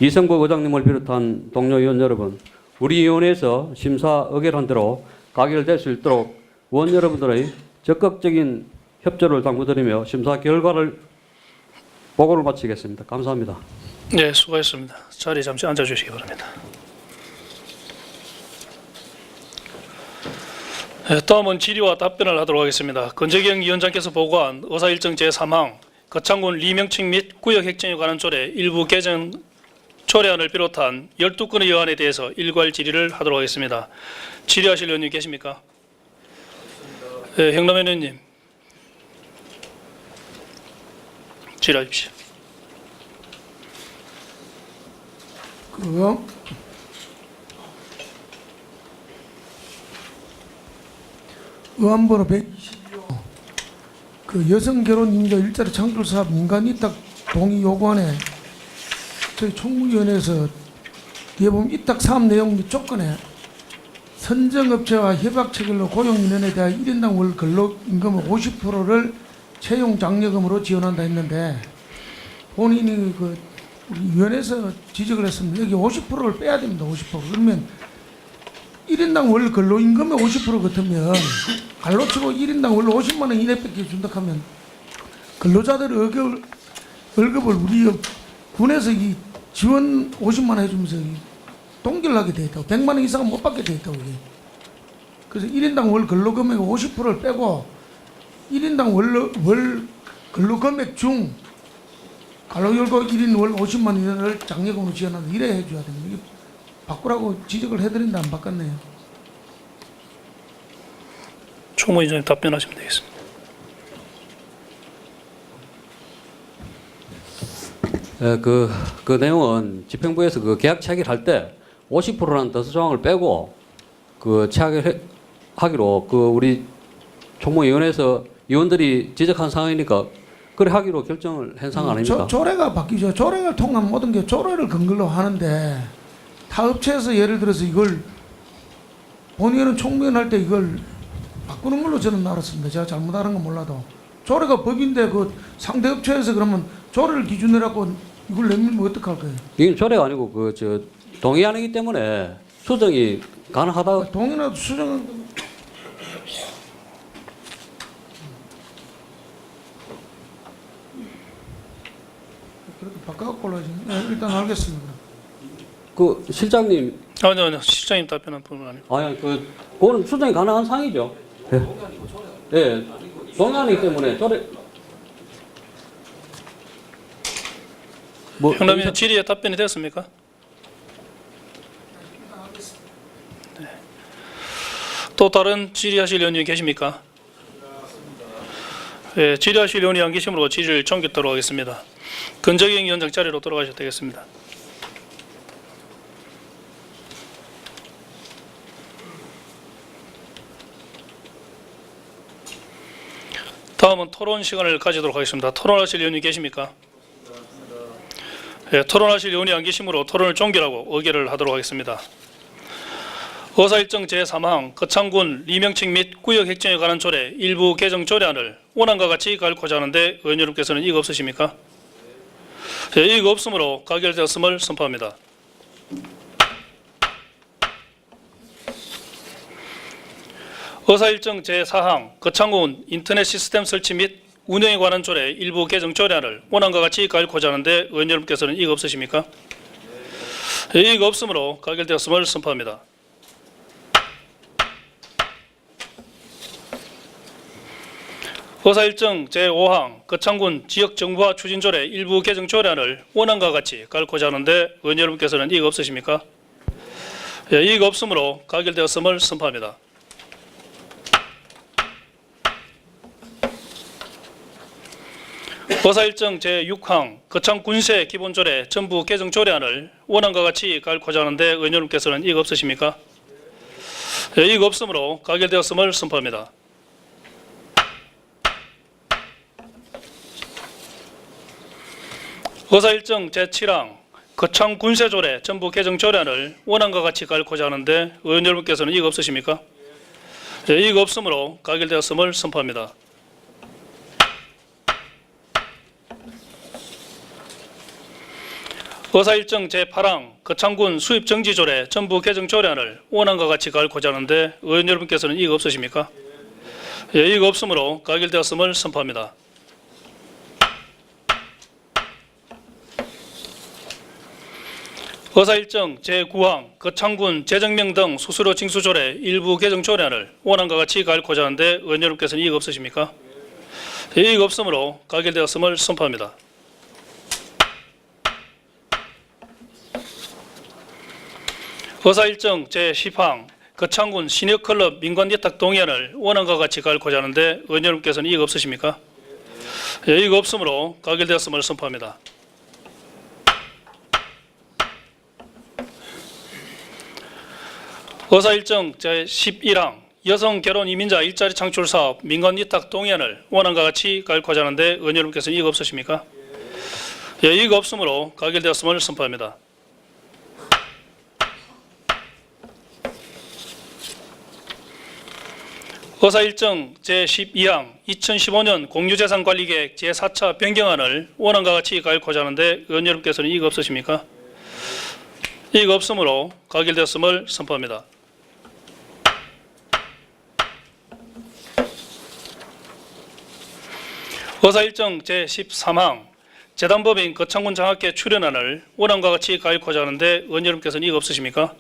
이성복 의장님을 비롯한 동료 의원 여러분, 우리 위원회에서 심사 의결한 대로 가결될 수 있도록 의원 여러분들의 적극적인 협조를 당부드리며 심사 결과를 보고를 마치겠습니다. 감사합니다. 네, 수고하셨습니다. 자리에 잠시 앉아주시기 바랍니다. 네, 다음은 질의와 답변을 하도록 하겠습니다. 권재경 위원장께서 보고한 의사일정 제3항 거창군 리명칭 및 구역 획정에 관한 조례 일부 개정 조례안을 비롯한 12건의 여안에 대해서 일괄 질의를 하도록 하겠습니다. 질의하실 의원님 계십니까? 네, 행남현 의원님. 질의하십시오. 의안번호 122호 그 여성 결혼 임자 일자리 창출 사업 민간 위탁 동의 요구안에 저희 총무위원회에서 뒤에 보면 위탁 사업 내용 및 조건에 선정업체와 협약 체결로 고용인원에 대한 1인당 월 근로임금 50%를 채용 장려금으로 지원한다 했는데 본인이 그 우리 위원회에서 지적을 했습니다. 여기 50%를 빼야 됩니다. 50%. 그러면 1인당 월 근로임금의 50% 같으면 갈로 치고 1인당 월 50만 원 이내밖에 준다 하면 근로자들의 월급을 우리 군에서 이 지원 50만 원 해주면서 동결하게 돼 있다고. 100만 원 이상은 못 받게 돼 있다고. 그래서 1인당 월 근로금액 50%를 빼고 1인당 월 근로금액 중 갈로 열고 1인 월 50만 원을 장려금으로 지원한다. 이래 해줘야 됩니다. 이게 바꾸라고 지적을 해드린다 안 바꿨네요. 총무위원장님 답변하시면 되겠습니다. 그 내용은 집행부에서 그 계약 체결할 때 50%라는 더스 조항을 빼고 그 체결하기로 그 우리 총무위원회에서 위원들이 지적한 상황이니까 그래 하기로 결정을 한 상황 아닙니까? 조례가 바뀌죠. 조례를 통한 모든 게 조례를 근거로 하는데 타 업체에서 예를 들어서 이걸 본의원은 총무위원 할 때 이걸 바꾸는 걸로 저는 알았습니다. 제가 잘못하는 건 몰라도 조례가 법인데 그 상대 업체에서 그러면 조례를 기준으로 하고 이걸 내밀면 어떡할 거예요? 이건 조례가 아니고 그 동의안이기 때문에 수정이 가능하다. 동의나 수정은 그렇게 바꿔갖고 올라야지. 네, 일단 알겠습니다. 그 실장님, 아니요, 실장님 답변한 부분 아니고. 아니 그거는 수정이 가능한 상황이죠. 예, 동의안이기 때문에 조례. 뭐 형남의 질의에 답변이 됐습니까? 네. 또 다른 질의하실 의원님 계십니까? 네, 질의하실 의원이 안 계시므로 질의를 종결토록 하겠습니다. 권재경 위원장 자리로 돌아가셔도 되겠습니다. 다음은 토론 시간을 가지도록 하겠습니다. 토론하실 의원님 계십니까? 네, 토론하실 의원이 안 계시므로 토론을 종결하고 의결을 하도록 하겠습니다. 의사일정 제3항 거창군 리명칭 및 구역 획정에 관한 조례 일부 개정 조례안을 원안과 같이 가결코자 하는데 의원 여러분께서는 이거 없으십니까? 네, 이거 없으므로 가결되었음을 선포합니다. 의사일정 제4항 거창군 인터넷 시스템 설치 및 운영에 관한 조례 일부 개정 조례안을 원안과 같이 가결코자 하는데 의원 여러분께서는 이거 없으십니까? 이의가 없으므로 가결되었음을 선포합니다. 의사일정 제5항 거창군 지역정부화 추진조례 일부 개정 조례안을 원안과 같이 가고자 하는데 의원 여러분께서는 이의가 없으십니까? 예, 이의가 없으므로 가결되었음을 선포합니다. 의사일정 제6항 거창군세 기본조례 전부 개정 조례안을 원안과 같이 가고자 하는데 의원 여러분께서는 이의가 없으십니까? 예, 이의가 없으므로 가결되었음을 선포합니다. 의사일정 제7항 거창군세조례 전부 개정 조례안을 원안과 같이 가고자 하는데 의원 여러분께서는 이의가 없으십니까? 예, 이의가 없으므로 가결되었음을 선포합니다. 의사일정 제8항 거창군 수입정지조례 전부 개정 조례안을 원안과 같이 가고자 하는데 의원 여러분께서는 이의가 없으십니까? 예, 이의가 없으므로 가결되었음을 선포합니다. 의사일정 제9항 거창군 재정명 등 수수료 징수조례 일부 개정 조례안을 원안과 같이 가고자 하는데 의원 여러분께서는 이의가 없으십니까? 예, 이의가 없으므로 가결되었음을 선포합니다. 의사일정 제10항 거창군 시니어클럽 민관예탁 동의안을 원안과 같이 가고자 하는데 의원 여러분께서는 이의가 없으십니까? 예, 이의가 없으므로 가결되었음을 선포합니다. 의사일정 제11항 여성 결혼 이민자 일자리 창출 사업 민간 위탁 동의안을 원안과 같이 가고자 하는데 의원 여러분께서는 이의가 없으십니까? 예, 이의가 없으므로 가결되었음을 선포합니다. 의사일정 제12항 2015년 공유재산관리계획 제4차 변경안을 원안과 같이 가고자 하는데 의원 여러분께서는 이의가 없으십니까? 이의가 없으므로 가결되었음을 선포합니다. 의사일정 제13항 재단법인 거창군 장학계 출연안을 원안과 같이 가고자 하는데 의원 여러분께서는 이의가 없으십니까?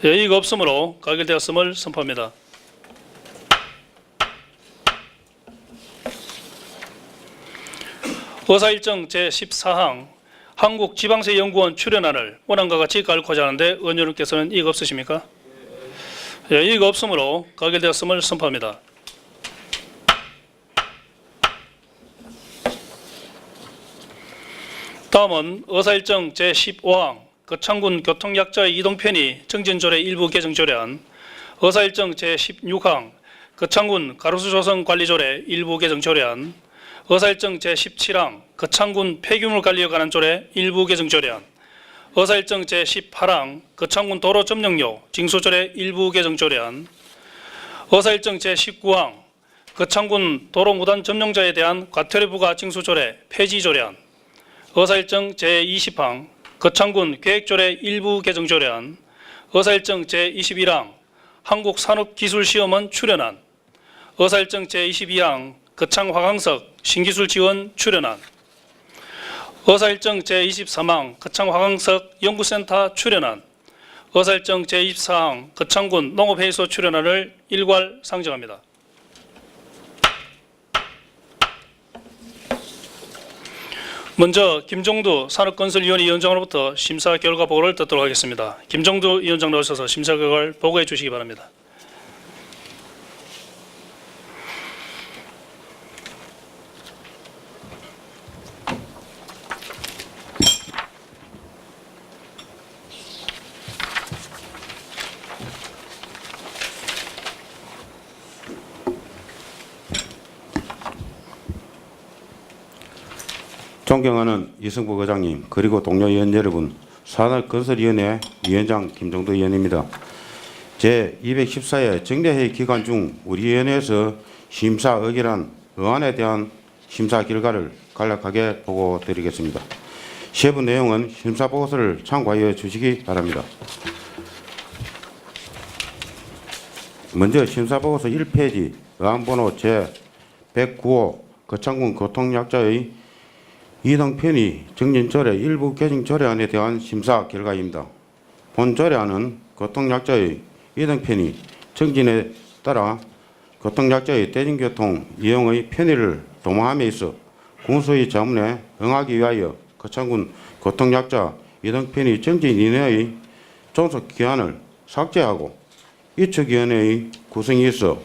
예, 이의가 없으므로 가결되었음을 선포합니다. 의사일정 제14항 한국지방세연구원 출연안을 원안과 같이 가고자 하는데 의원 여러분께서는 이의가 없으십니까? 예, 이의가 없으므로 가결되었음을 선포합니다. 다음은 의사일정 제15항 거창군 교통약자의 이동편의 정진조례 일부 개정 조례안, 의사일정 제16항 거창군 가로수조성 관리조례 일부 개정 조례안, 의사일정 제17항 거창군 폐기물 관리에 관한 조례 일부 개정 조례안, 의사일정 제18항 거창군 도로 점령료 징수조례 일부 개정 조례안, 의사일정 제19항 거창군 도로 무단 점령자에 대한 과태료 부과 징수조례 폐지 조례안, 의사일정 제20항 거창군 계획조례 일부 개정 조례안, 의사일정 제21항 한국산업기술시험원 출연안, 의사일정 제22항 거창화강석 신기술 지원 출연안, 의사일정 제23항 거창화강석 연구센터 출연안, 의사일정 제24항 거창군 농업회의소 출연안을 일괄 상정합니다. 먼저 김종두 산업건설위원회 위원장으로부터 심사 결과 보고를 듣도록 하겠습니다. 김종두 위원장 나오셔서 심사 결과를 보고해 주시기 바랍니다. 존경하는 이승복 의장님, 그리고 동료 의원 여러분, 산업건설위원회 위원장 김종도 의원입니다. 제214회 정례회의 기간 중 우리 위원회에서 심사 의결한 의안에 대한 심사 결과를 간략하게 보고드리겠습니다. 세부 내용은 심사보고서를 참고하여 주시기 바랍니다. 먼저 심사보고서 1페이지 의안번호 제109호 거창군 교통약자의 2등 편의 정진조례 일부 개정 조례안에 대한 심사 결과입니다. 본 조례안은 교통약자의 2등 편의 정진에 따라 교통약자의 대중교통 이용의 편의를 도모함에 있어 군수의 자문에 응하기 위하여 거창군 교통약자 2등 편의 정진 이내의 존속기한을 삭제하고 이축위원회의 구성이 있어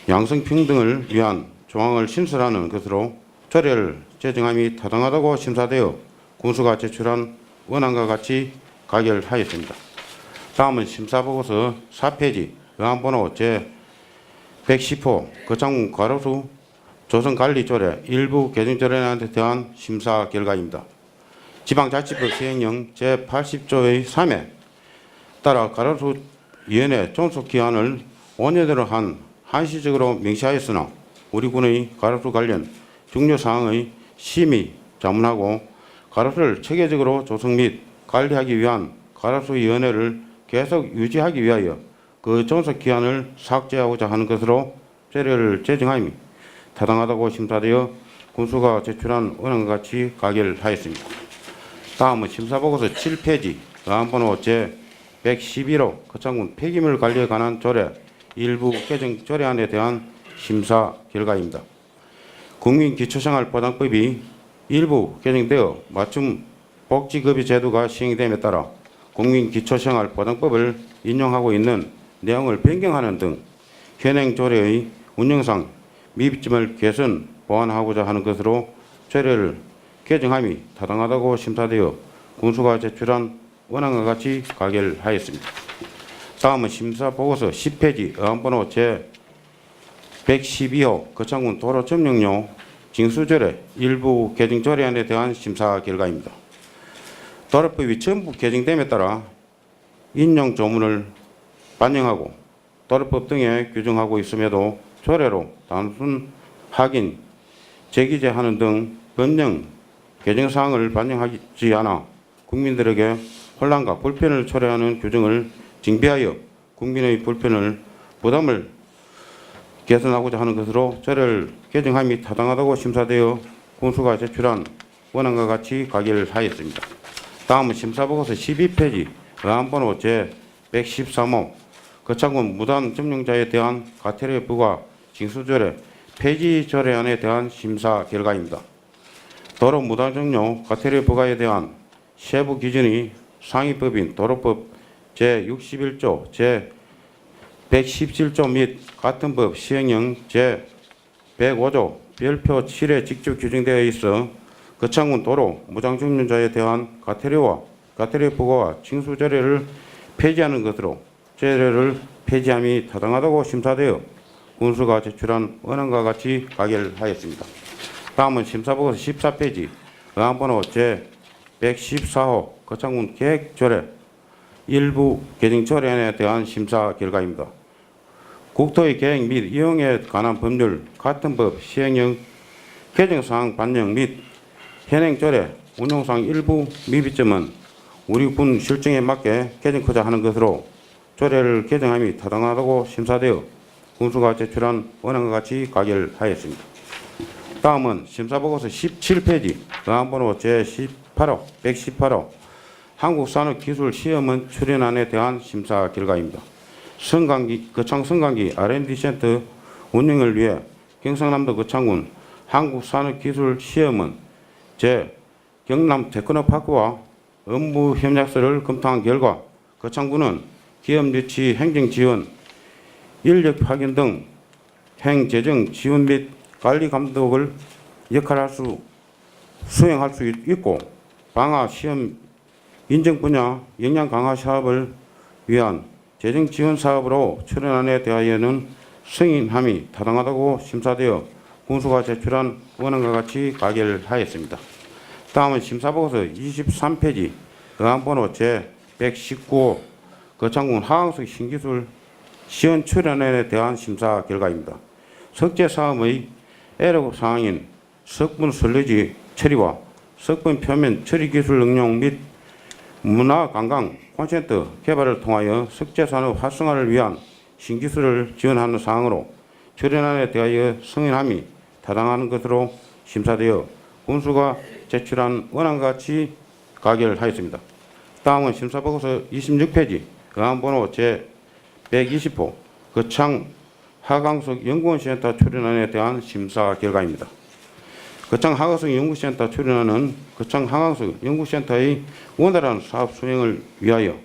양성평등을 위한 조항을 신설하는 것으로 조례를 제정함이 타당하다고 심사되어 군수가 제출한 원안과 같이 가결하였습니다. 다음은 심사보고서 4페이지 의안번호 제110호 거창군 가로수 조성관리조례 일부 개정조례안에 대한 심사 결과입니다. 지방자치법 시행령 제80조의 3에 따라 가로수위원회 존속기한을 5년으로 한시적으로 명시하였으나 우리 군의 가로수 관련 중요사항의 심의, 자문하고 가로수를 체계적으로 조성 및 관리하기 위한 가로수위원회를 계속 유지하기 위하여 그 존속기한을 삭제하고자 하는 것으로 조례를 제정함이 타당하다고 심사되어 군수가 제출한 원안과 같이 가결하였습니다. 다음은 심사보고서 7페이지 의안번호 제111호 거창군 폐기물 관리에 관한 조례 일부 개정 조례안에 대한 심사 결과입니다. 국민기초생활보장법이 일부 개정되어 맞춤 복지급여 제도가 시행됨에 따라 국민기초생활보장법을 인용하고 있는 내용을 변경하는 등 현행 조례의 운영상 미비점을 개선 보완하고자 하는 것으로 조례를 개정함이 타당하다고 심사되어 군수가 제출한 원안과 같이 가결하였습니다. 다음은 심사보고서 10페이지 의안번호 제112호 거창군 도로점령료 징수조례 일부 개정조례안에 대한 심사 결과입니다. 도로법이 전부 개정됨에 따라 인용 조문을 반영하고 도로법 등에 규정하고 있음에도 조례로 단순 확인, 재기재하는 등 변경, 개정사항을 반영하지 않아 국민들에게 혼란과 불편을 초래하는 규정을 징비하여 국민의 불편을 부담을 개선하고자 하는 것으로 조례를 개정함이 타당하다고 심사되어 군수가 제출한 원안과 같이 가결하였습니다. 다음은 심사보고서 12페이지 의안번호 제113호 거창군 무단 점령자에 대한 과태료 부과 징수조례 폐지 조례안에 대한 심사 결과입니다. 도로 무단 점령 과태료 부과에 대한 세부 기준이 상위법인 도로법 제61조 제117조 및 같은 법 시행령 제105조 별표 7에 직접 규정되어 있어 거창군 도로 무장점령자에 대한 과태료와 과태료 부과와 징수조례를 폐지하는 것으로 조례를 폐지함이 타당하다고 심사되어 군수가 제출한 원안과 같이 가결하였습니다. 다음은 심사보고서 14페이지 의안번호 제114호 거창군 계획조례 일부 개정조례안에 대한 심사 결과입니다. 국토의 계획 및 이용에 관한 법률 같은 법 시행령 개정사항 반영 및 현행조례 운용상 일부 미비점은 우리 군 실정에 맞게 개정하고자 하는 것으로 조례를 개정함이 타당하다고 심사되어 군수가 제출한 원안과 같이 가결하였습니다. 다음은 심사보고서 17페이지 의안번호 제118호 118호 한국산업기술시험원 출연안에 대한 심사 결과입니다. 거창 성강기 R&D센터 운영을 위해 경상남도 거창군 한국산업기술시험원 경남 테크노파크와 업무 협약서를 검토한 결과 거창군은 기업 유치 행정 지원, 인력 파견 등 행재정 지원 및 관리 감독을 수행할 수 있고 방화 시험 인정 분야 역량 강화 사업을 위한 재정 지원 사업으로 출연안에 대하여는 승인함이 타당하다고 심사되어 군수가 제출한 원안과 같이 가결하였습니다. 다음은 심사보고서 23페이지 의안번호 제119호 거창군 하항석 신기술 시연 출연안에 대한 심사 결과입니다. 석재사업의 애로급 사항인 석분 설레지 처리와 석분 표면 처리 기술 응용 및 문화관광 콘센트 개발을 통하여 석재산업 활성화를 위한 신기술을 지원하는 사항으로 출연안에 대하여 승인함이 타당하는 것으로 심사되어 군수가 제출한 원안과 같이 가결하였습니다. 다음은 심사보고서 26페이지 의안번호 제120호 거창 하강석 연구원센터 출연안에 대한 심사 결과입니다. 거창 하강석 연구센터 출연안은 거창 하강석 연구센터의 원활한 사업 수행을 위하여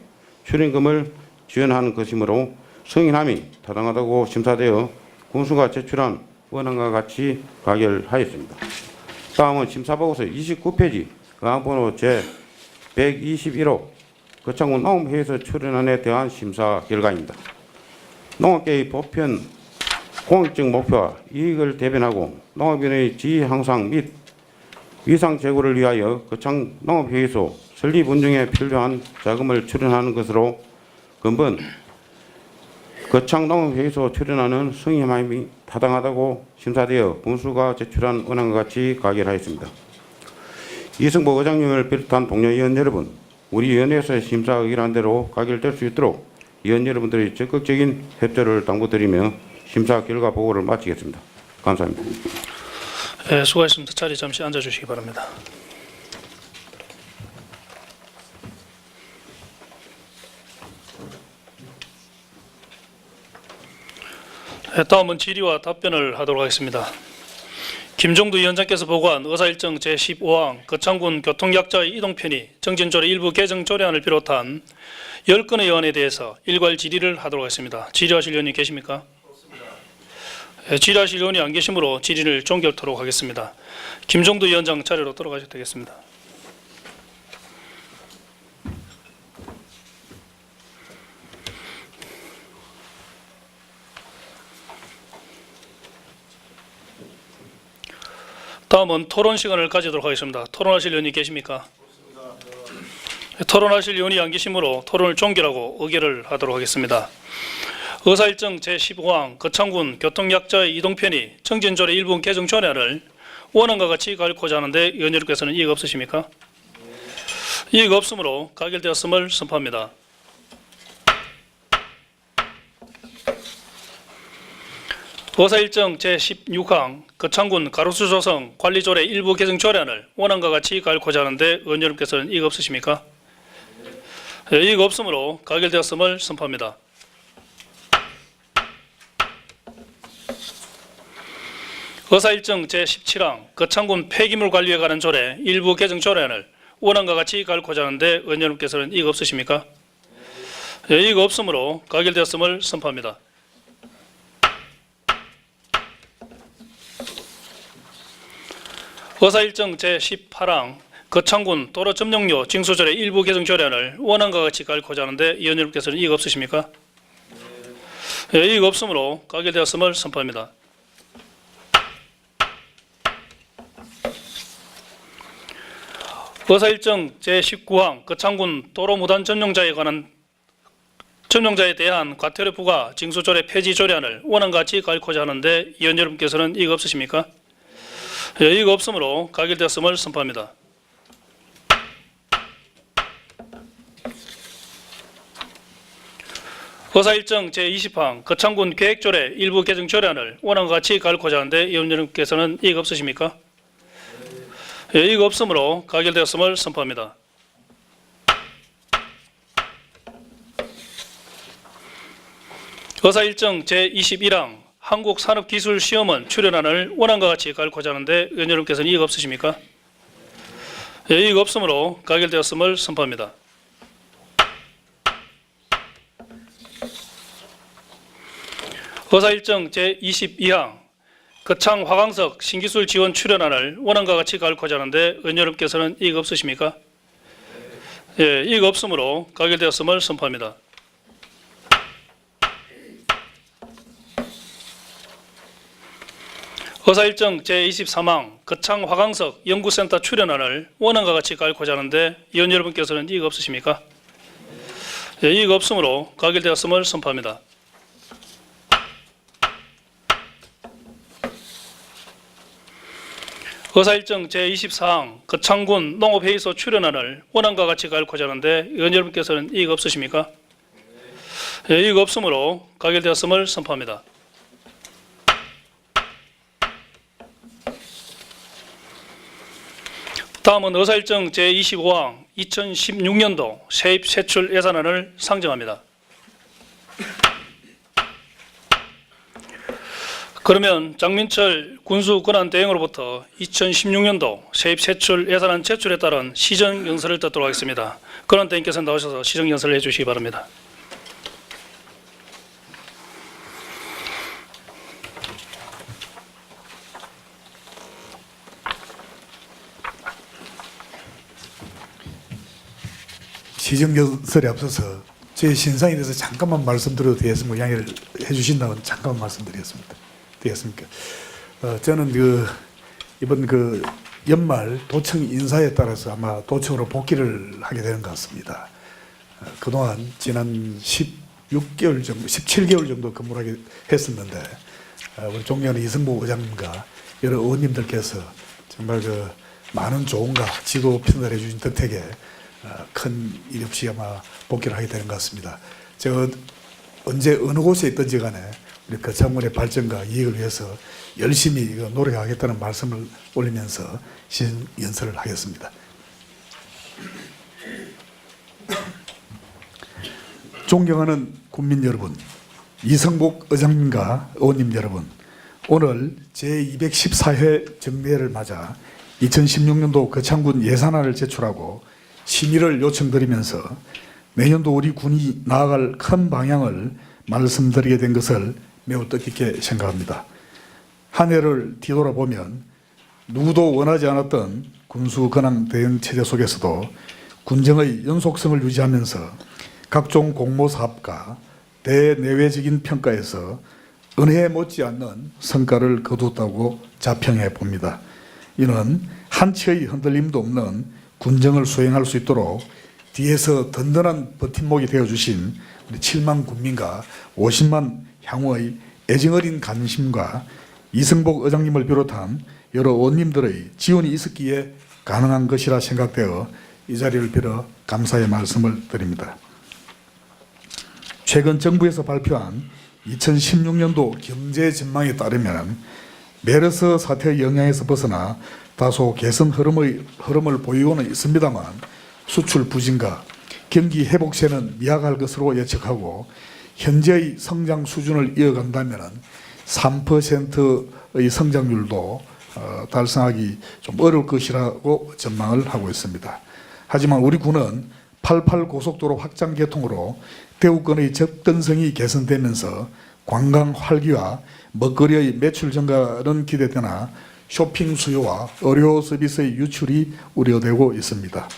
출연금을 지원하는 것이므로 승인함이 타당하다고 심사되어 군수가 제출한 원안과 같이 가결하였습니다. 다음은 심사보고서 29페이지 의안번호 제121호 거창군 농업회의소 출연안에 대한 심사 결과입니다. 농업계의 보편 공익적 목표와 이익을 대변하고 농업인의 지위 향상 및 위상 제고를 위하여 거창 농업회의소 설립 운영에 필요한 자금을 출연하는 것으로 근본 거창 농업회의소 출연안은 승인함이 타당하다고 심사되어 군수가 제출한 원안과 같이 가결하였습니다. 이승복 의장님을 비롯한 동료 의원 여러분, 우리 위원회에서 심사 의결한 대로 가결될 수 있도록 위원 여러분들의 적극적인 협조를 당부드리며 심사 결과 보고를 마치겠습니다. 감사합니다. 네, 수고하셨습니다. 자리 잠시 앉아주시기 바랍니다. 네, 다음은 질의와 답변을 하도록 하겠습니다. 김종두 위원장께서 보고한 의사일정 제15항 거창군 교통약자의 이동편의 정진조례 일부 개정 조례안을 비롯한 10건의 의안에 대해서 일괄 질의를 하도록 하겠습니다. 질의하실 의원님 계십니까? 네, 질의하실 의원이 안 계시므로 질의를 종결토록 하겠습니다. 김종두 위원장 자리로 들어가셔도 되겠습니다. 다음은 토론 시간을 가지도록 하겠습니다. 토론하실 의원이 계십니까? 토론하실 의원이 안 계시므로 토론을 종결하고 의결을 하도록 하겠습니다. 의사일정 제15항 거창군 교통약자의 이동편의 정진조례 일부 개정 조례안을 원안과 같이 가결코자 하는데 의원 여러분께서는 이의가 없으십니까? 이의가 없으므로 가결되었음을 선포합니다. 의사일정 제16항 거창군 가로수 조성 관리조례 일부 개정 조례안을 원안과 같이 가결코자 하는데 의원 여러분께서는 이의가 없으십니까? 네, 이의가 없으므로 가결되었음을 선포합니다. 의사일정 제17항 거창군 폐기물 관리에 관한 조례 일부 개정 조례안을 원안과 같이 가결코자 하는데 의원 여러분께서는 이의가 없으십니까? 네, 이의가 없으므로 가결되었음을 선포합니다. 의사일정 제18항 거창군 도로 점용료 징수조례 일부 개정 조례안을 원안과 같이 가결코자 하는데 의원 여러분께서는 이의가 없으십니까? 네, 이의가 없으므로 가결되었음을 선포합니다. 의사일정 제19항 거창군 도로 무단 점용자에 대한 과태료 부과 징수조례 폐지 조례안을 원안과 같이 가결코자 하는데 의원 여러분께서는 이의가 없으십니까? 네, 이의가 없으므로 가결되었음을 선포합니다. 의사일정 제20항 거창군 계획조례 일부 개정 조례안을 원안과 같이 가결코자 하는데 의원 여러분께서는 이의가 없으십니까? 네, 이의가 없으므로 가결되었음을 선포합니다. 의사일정 제21항 한국산업기술시험원 출연안을 원안과 같이 가결코자 하는데 의원 여러분께서는 이의가 없으십니까? 네, 이의가 없으므로 가결되었음을 선포합니다. 의사일정 제22항 거창 화강석 신기술 지원 출연안을 원안과 같이 가결코자 하는데 의원 여러분께서는 이의가 없으십니까? 예, 이의가 없으므로 가결되었음을 선포합니다. 의사일정 제23항 거창 화강석 연구센터 출연안을 원안과 같이 가결코자 하는데 의원 여러분께서는 이의가 없으십니까? 예, 이의가 없으므로 가결되었음을 선포합니다. 의사일정 제24항 거창군 농업회의소 출연안을 원안과 같이 가결코자 하는데 의원 여러분께서는 이의가 없으십니까? 예, 이의가 없으므로 가결되었음을 선포합니다. 다음 다음은 의사일정 제25항 2016년도 세입 세출 예산안을 상정합니다. 그러면 장민철 군수 권한 대행으로부터 2016년도 세입 세출 예산안 제출에 따른 시정 연설을 듣도록 하겠습니다. 권한 대행께서 나오셔서 시정 연설을 해주시기 바랍니다. 시정연설에 앞서서 제 신상에 대해서 잠깐만 말씀드려도 되겠습니까? 양해를 해주신다면 잠깐만 말씀드리겠습니다. 되겠습니까? 저는 이번 연말 도청 인사에 따라서 아마 도청으로 복귀를 하게 되는 것 같습니다. 그동안 지난 16개월 정도, 17개월 정도 근무를 하게 했었는데 우리 존경하는 이승복 의장님과 여러 의원님들께서 정말 많은 조언과 지도 편달해 주신 덕택에 큰 일 없이 아마 복귀를 하게 되는 것 같습니다. 제가 언제 어느 곳에 있든지 간에 우리 거창군의 발전과 이익을 위해서 열심히 노력하겠다는 말씀을 올리면서 연설을 하겠습니다. 존경하는 국민 여러분, 이승복 의장님과 의원님 여러분, 오늘 제214회 정례를 맞아 2016년도 거창군 예산안을 제출하고 심의를 요청드리면서 내년도 우리 군이 나아갈 큰 방향을 말씀드리게 된 것을 매우 뜻깊게 생각합니다. 한 해를 뒤돌아보면 누구도 원하지 않았던 군수 권한 대응 체제 속에서도 군정의 연속성을 유지하면서 각종 공모 사업과 대내외적인 평가에서 은혜에 못지않는 성과를 거두었다고 자평해 봅니다. 이는 한치의 흔들림도 없는 군정을 수행할 수 있도록 뒤에서 든든한 버팀목이 되어주신 우리 7만 군민과 50만 향후의 애정어린 관심과 이승복 의장님을 비롯한 여러 의원님들의 지원이 있었기에 가능한 것이라 생각되어 이 자리를 빌어 감사의 말씀을 드립니다. 최근 정부에서 발표한 2016년도 경제 전망에 따르면 메르스 사태의 영향에서 벗어나 다소 개선 흐름을 보이고는 있습니다만 수출 부진과 경기 회복세는 미약할 것으로 예측하고 현재의 성장 수준을 이어간다면 3%의 성장률도 달성하기 좀 어려울 것이라고 전망을 하고 있습니다. 하지만 우리 군은 88 고속도로 확장 개통으로 대구권의 접근성이 개선되면서 관광 활기와 먹거리의 매출 증가는 기대되나 쇼핑 수요와 의료 서비스의 유출이 우려되고 있습니다.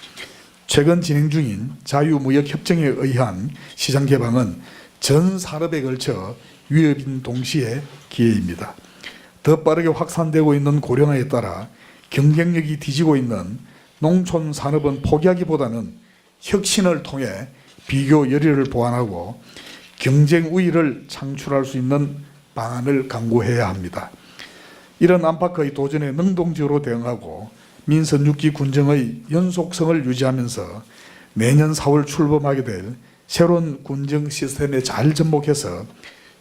최근 진행 중인 자유무역협정에 의한 시장 개방은 전 산업에 걸쳐 위협인 동시에 기회입니다. 더 빠르게 확산되고 있는 고령화에 따라 경쟁력이 뒤지고 있는 농촌 산업은 포기하기보다는 혁신을 통해 비교 열의를 보완하고 경쟁 우위를 창출할 수 있는 방안을 강구해야 합니다. 이런 안팎의 도전에 능동적으로 대응하고 민선 6기 군정의 연속성을 유지하면서 내년 4월 출범하게 될 새로운 군정 시스템에 잘 접목해서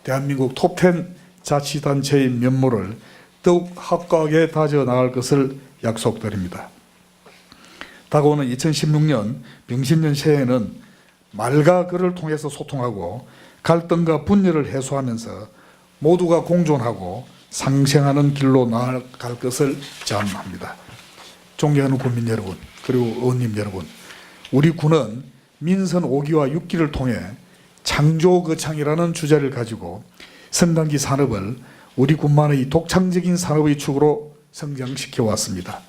대한민국 톱10 자치단체의 면모를 더욱 확고하게 다져나갈 것을 약속드립니다. 다가오는 2016년 병신년 새해에는 말과 글을 통해서 소통하고 갈등과 분열을 해소하면서 모두가 공존하고 상생하는 길로 나아갈 것을 자문합니다. 존경하는 국민 여러분, 그리고 의원님 여러분, 우리 군은 민선 5기와 6기를 통해 창조거창이라는 주제를 가지고 성장기 산업을 우리 군만의 독창적인 산업의 축으로 성장시켜 왔습니다.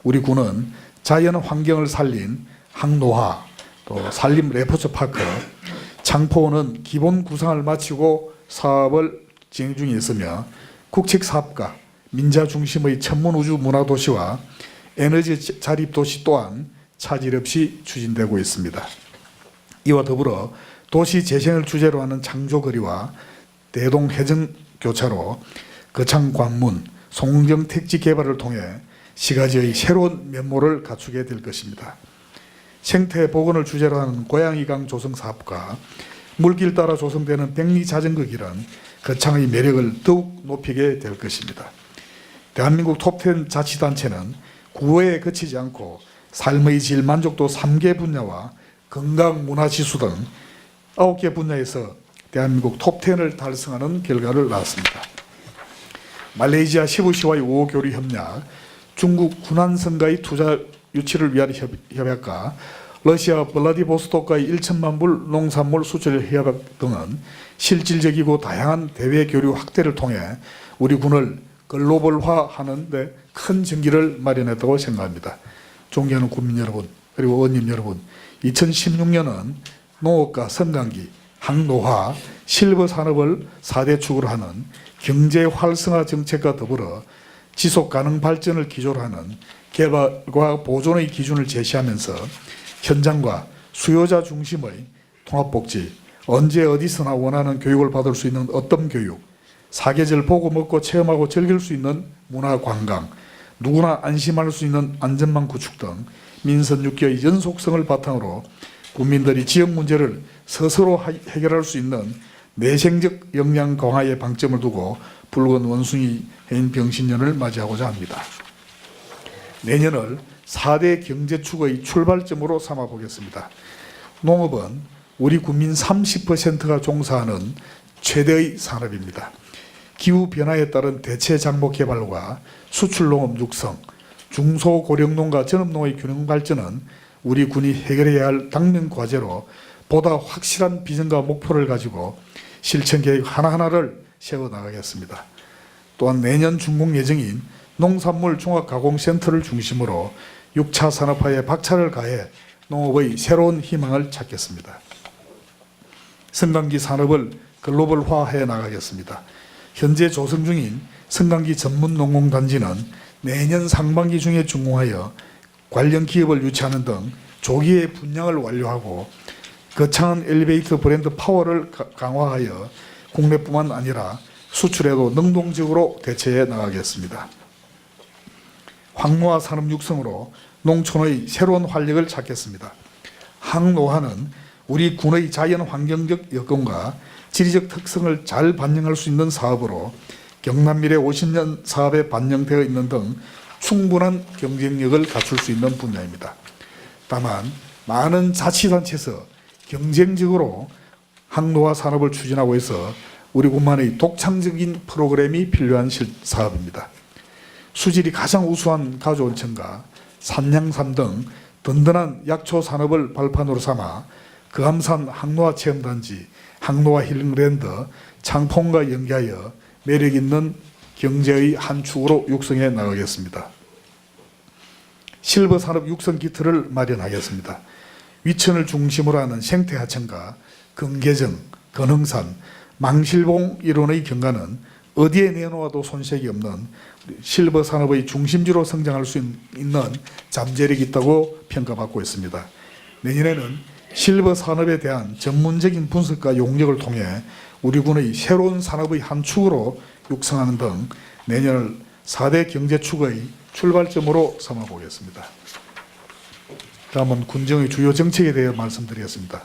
우리 군은 자연 환경을 살린 항노화, 또 산림 레포츠파크, 창포는 기본 구상을 마치고 사업을 진행 중에 있으며 국책사업과 민자 중심의 천문우주 문화도시와 에너지 자립도시 또한 차질 없이 추진되고 있습니다. 이와 더불어 도시 재생을 주제로 하는 창조거리와 대동해전교차로 거창관문, 송정 택지 개발을 통해 시가지의 새로운 면모를 갖추게 될 것입니다. 생태 복원을 주제로 하는 고양이강 조성 사업과 물길 따라 조성되는 백리 자전거 길은 거창의 매력을 더욱 높이게 될 것입니다. 대한민국 톱10 자치단체는 구호에 그치지 않고 삶의 질 만족도 3개 분야와 건강 문화 지수 등 9개 분야에서 대한민국 톱10을 달성하는 결과를 낳았습니다. 말레이시아 시부시와의 우호교류 협약, 중국 군안선가의 투자 유치를 위한 협약과 러시아 블라디보스토크의 1천만 불 농산물 수출 협약 등은 실질적이고 다양한 대외 교류 확대를 통해 우리 군을 글로벌화하는 데 큰 전기를 마련했다고 생각합니다. 존경하는 국민 여러분, 그리고 의원님 여러분, 2016년은 농업과 선강기, 항노화, 실버 산업을 4대 축으로 하는 경제 활성화 정책과 더불어 지속 가능 발전을 기조로 하는 개발과 보존의 기준을 제시하면서 현장과 수요자 중심의 통합복지, 언제 어디서나 원하는 교육을 받을 수 있는 어떤 교육, 사계절 보고 먹고 체험하고 즐길 수 있는 문화관광, 누구나 안심할 수 있는 안전망 구축 등 민선 6개의 연속성을 바탕으로 국민들이 지역 문제를 스스로 해결할 수 있는 내생적 역량 강화에 방점을 두고 붉은 원숭이 해인 병신년을 맞이하고자 합니다. 내년을 4대 경제축의 출발점으로 삼아보겠습니다. 농업은 우리 국민 30%가 종사하는 최대의 산업입니다. 기후변화에 따른 대체 작목 개발과 수출농업 육성, 중소고령농가 전업농의 균형 발전은 우리 군이 해결해야 할 당면 과제로 보다 확실한 비전과 목표를 가지고 실천 계획 하나하나를 세워나가겠습니다. 또한 내년 준공 예정인 농산물 종합가공센터를 중심으로 6차 산업화에 박차를 가해 농업의 새로운 희망을 찾겠습니다. 선강기 산업을 글로벌화해 나가겠습니다. 현재 조성 중인 선강기 전문 농공단지는 내년 상반기 중에 준공하여 관련 기업을 유치하는 등 조기에 분양을 완료하고 거창한 엘리베이터 브랜드 파워를 강화하여 국내뿐만 아니라 수출에도 능동적으로 대처해 나가겠습니다. 황노화 산업 육성으로 농촌의 새로운 활력을 찾겠습니다. 항노화는 우리 군의 자연 환경적 여건과 지리적 특성을 잘 반영할 수 있는 사업으로 경남미래 50년 사업에 반영되어 있는 등 충분한 경쟁력을 갖출 수 있는 분야입니다. 다만 많은 자치단체에서 경쟁적으로 항노화 산업을 추진하고 있어 우리 군만의 독창적인 프로그램이 필요한 사업입니다. 수질이 가장 우수한 가주온천과 산양삼 등 든든한 약초 산업을 발판으로 삼아 그암산 항노화 체험단지, 항노화 힐링랜드, 창포원과 연계하여 매력 있는 경제의 한 축으로 육성해 나가겠습니다. 실버 산업 육성 기틀을 마련하겠습니다. 위천을 중심으로 하는 생태하천과 금계정, 건흥산, 망실봉 일원의 경과는 어디에 내놓아도 손색이 없는 실버 산업의 중심지로 성장할 수 있는 잠재력이 있다고 평가받고 있습니다. 내년에는 실버 산업에 대한 전문적인 분석과 용역을 통해 우리 군의 새로운 산업의 한 축으로 육성하는 등 내년을 4대 경제축의 출발점으로 삼아보겠습니다. 다음은 군정의 주요 정책에 대해 말씀드리겠습니다.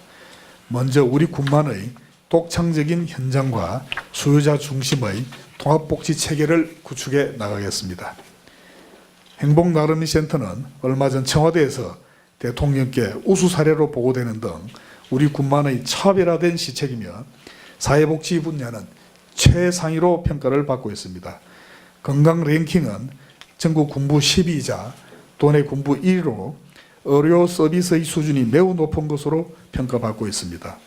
먼저 우리 군만의 독창적인 현장과 수요자 중심의 통합복지 체계를 구축해 나가겠습니다. 행복나눔센터는 얼마 전 청와대에서 대통령께 우수 사례로 보고되는 등 우리 군만의 차별화된 시책이며 사회복지 분야는 최상위로 평가를 받고 있습니다. 건강 랭킹은 전국 군부 10위이자 도내 군부 1위로 의료 서비스의 수준이 매우 높은 것으로 평가받고 있습니다.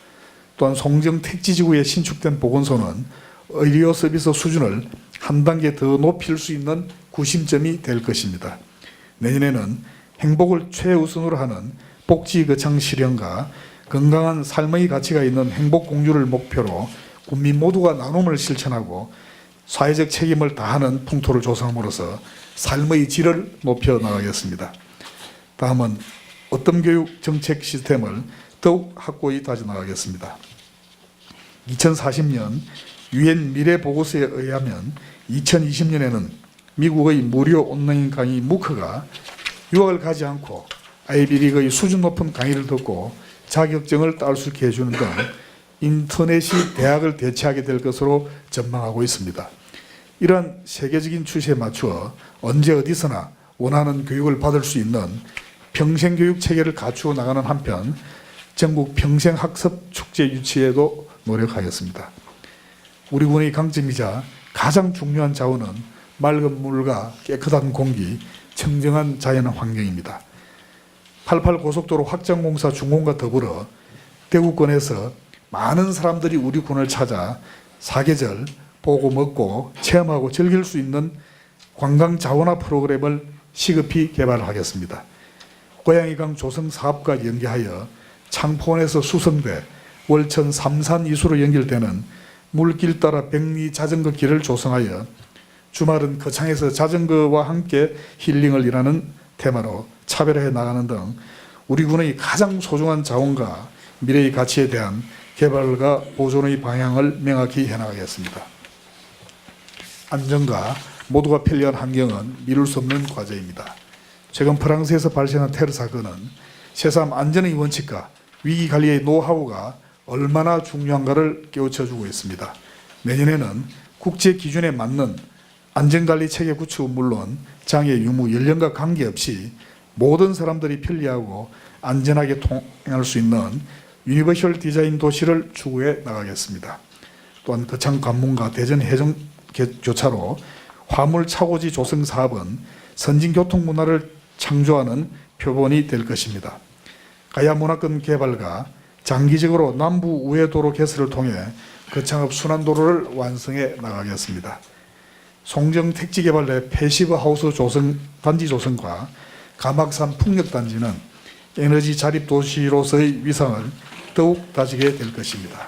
또한 송정 택지지구에 신축된 보건소는 의료 서비스 수준을 한 단계 더 높일 수 있는 구심점이 될 것입니다. 내년에는 행복을 최우선으로 하는 복지 거창 실현과 건강한 삶의 가치가 있는 행복 공유를 목표로 국민 모두가 나눔을 실천하고 사회적 책임을 다하는 풍토를 조성함으로써 삶의 질을 높여 나가겠습니다. 다음은 어떤 교육 정책 시스템을 더욱 확고히 다져나가겠습니다. 2040년 유엔 미래 보고서에 의하면 2020년에는 미국의 무료 온라인 강의 무크가 유학을 가지 않고 아이비리그의 수준 높은 강의를 듣고 자격증을 딸 수 있게 해주는 등 인터넷이 대학을 대체하게 될 것으로 전망하고 있습니다. 이러한 세계적인 추세에 맞추어 언제 어디서나 원하는 교육을 받을 수 있는 평생교육 체계를 갖추어 나가는 한편 전국 평생학습 축제 유치에도 노력하겠습니다. 우리 군의 강점이자 가장 중요한 자원은 맑은 물과 깨끗한 공기, 청정한 자연 환경입니다. 88 고속도로 확장 공사 준공과 더불어 대구권에서 많은 사람들이 우리 군을 찾아 사계절 보고 먹고 체험하고 즐길 수 있는 관광 자원화 프로그램을 시급히 개발하겠습니다. 고양이강 조성 사업과 연계하여 창포원에서 수성대, 월천, 삼산 이수로 연결되는 물길 따라 백리 자전거 길을 조성하여 주말은 거창에서 자전거와 함께 힐링을 일하는 테마로 차별화해 나가는 등 우리 군의 가장 소중한 자원과 미래의 가치에 대한 개발과 보존의 방향을 명확히 해나가겠습니다. 안전과 모두가 편리한 환경은 미룰 수 없는 과제입니다. 최근 프랑스에서 발생한 테러 사건은 새삼 안전의 원칙과 위기관리의 노하우가 얼마나 중요한가를 깨우쳐주고 있습니다. 내년에는 국제 기준에 맞는 안전관리 체계 구축은 물론 장애, 유무, 연령과 관계없이 모든 사람들이 편리하고 안전하게 통행할 수 있는 유니버셜 디자인 도시를 추구해 나가겠습니다. 또한 거창 관문과 대전 해전 교차로 화물 차고지 조성 사업은 선진 교통 문화를 창조하는 표본이 될 것입니다. 가야 문화권 개발과 장기적으로 남부 우회도로 개설을 통해 거창업 순환도로를 완성해 나가겠습니다. 송정 택지 개발 내 패시브 하우스 조성, 단지 조성과 가막산 풍력단지는 에너지 자립 도시로서의 위상을 더욱 다지게 될 것입니다.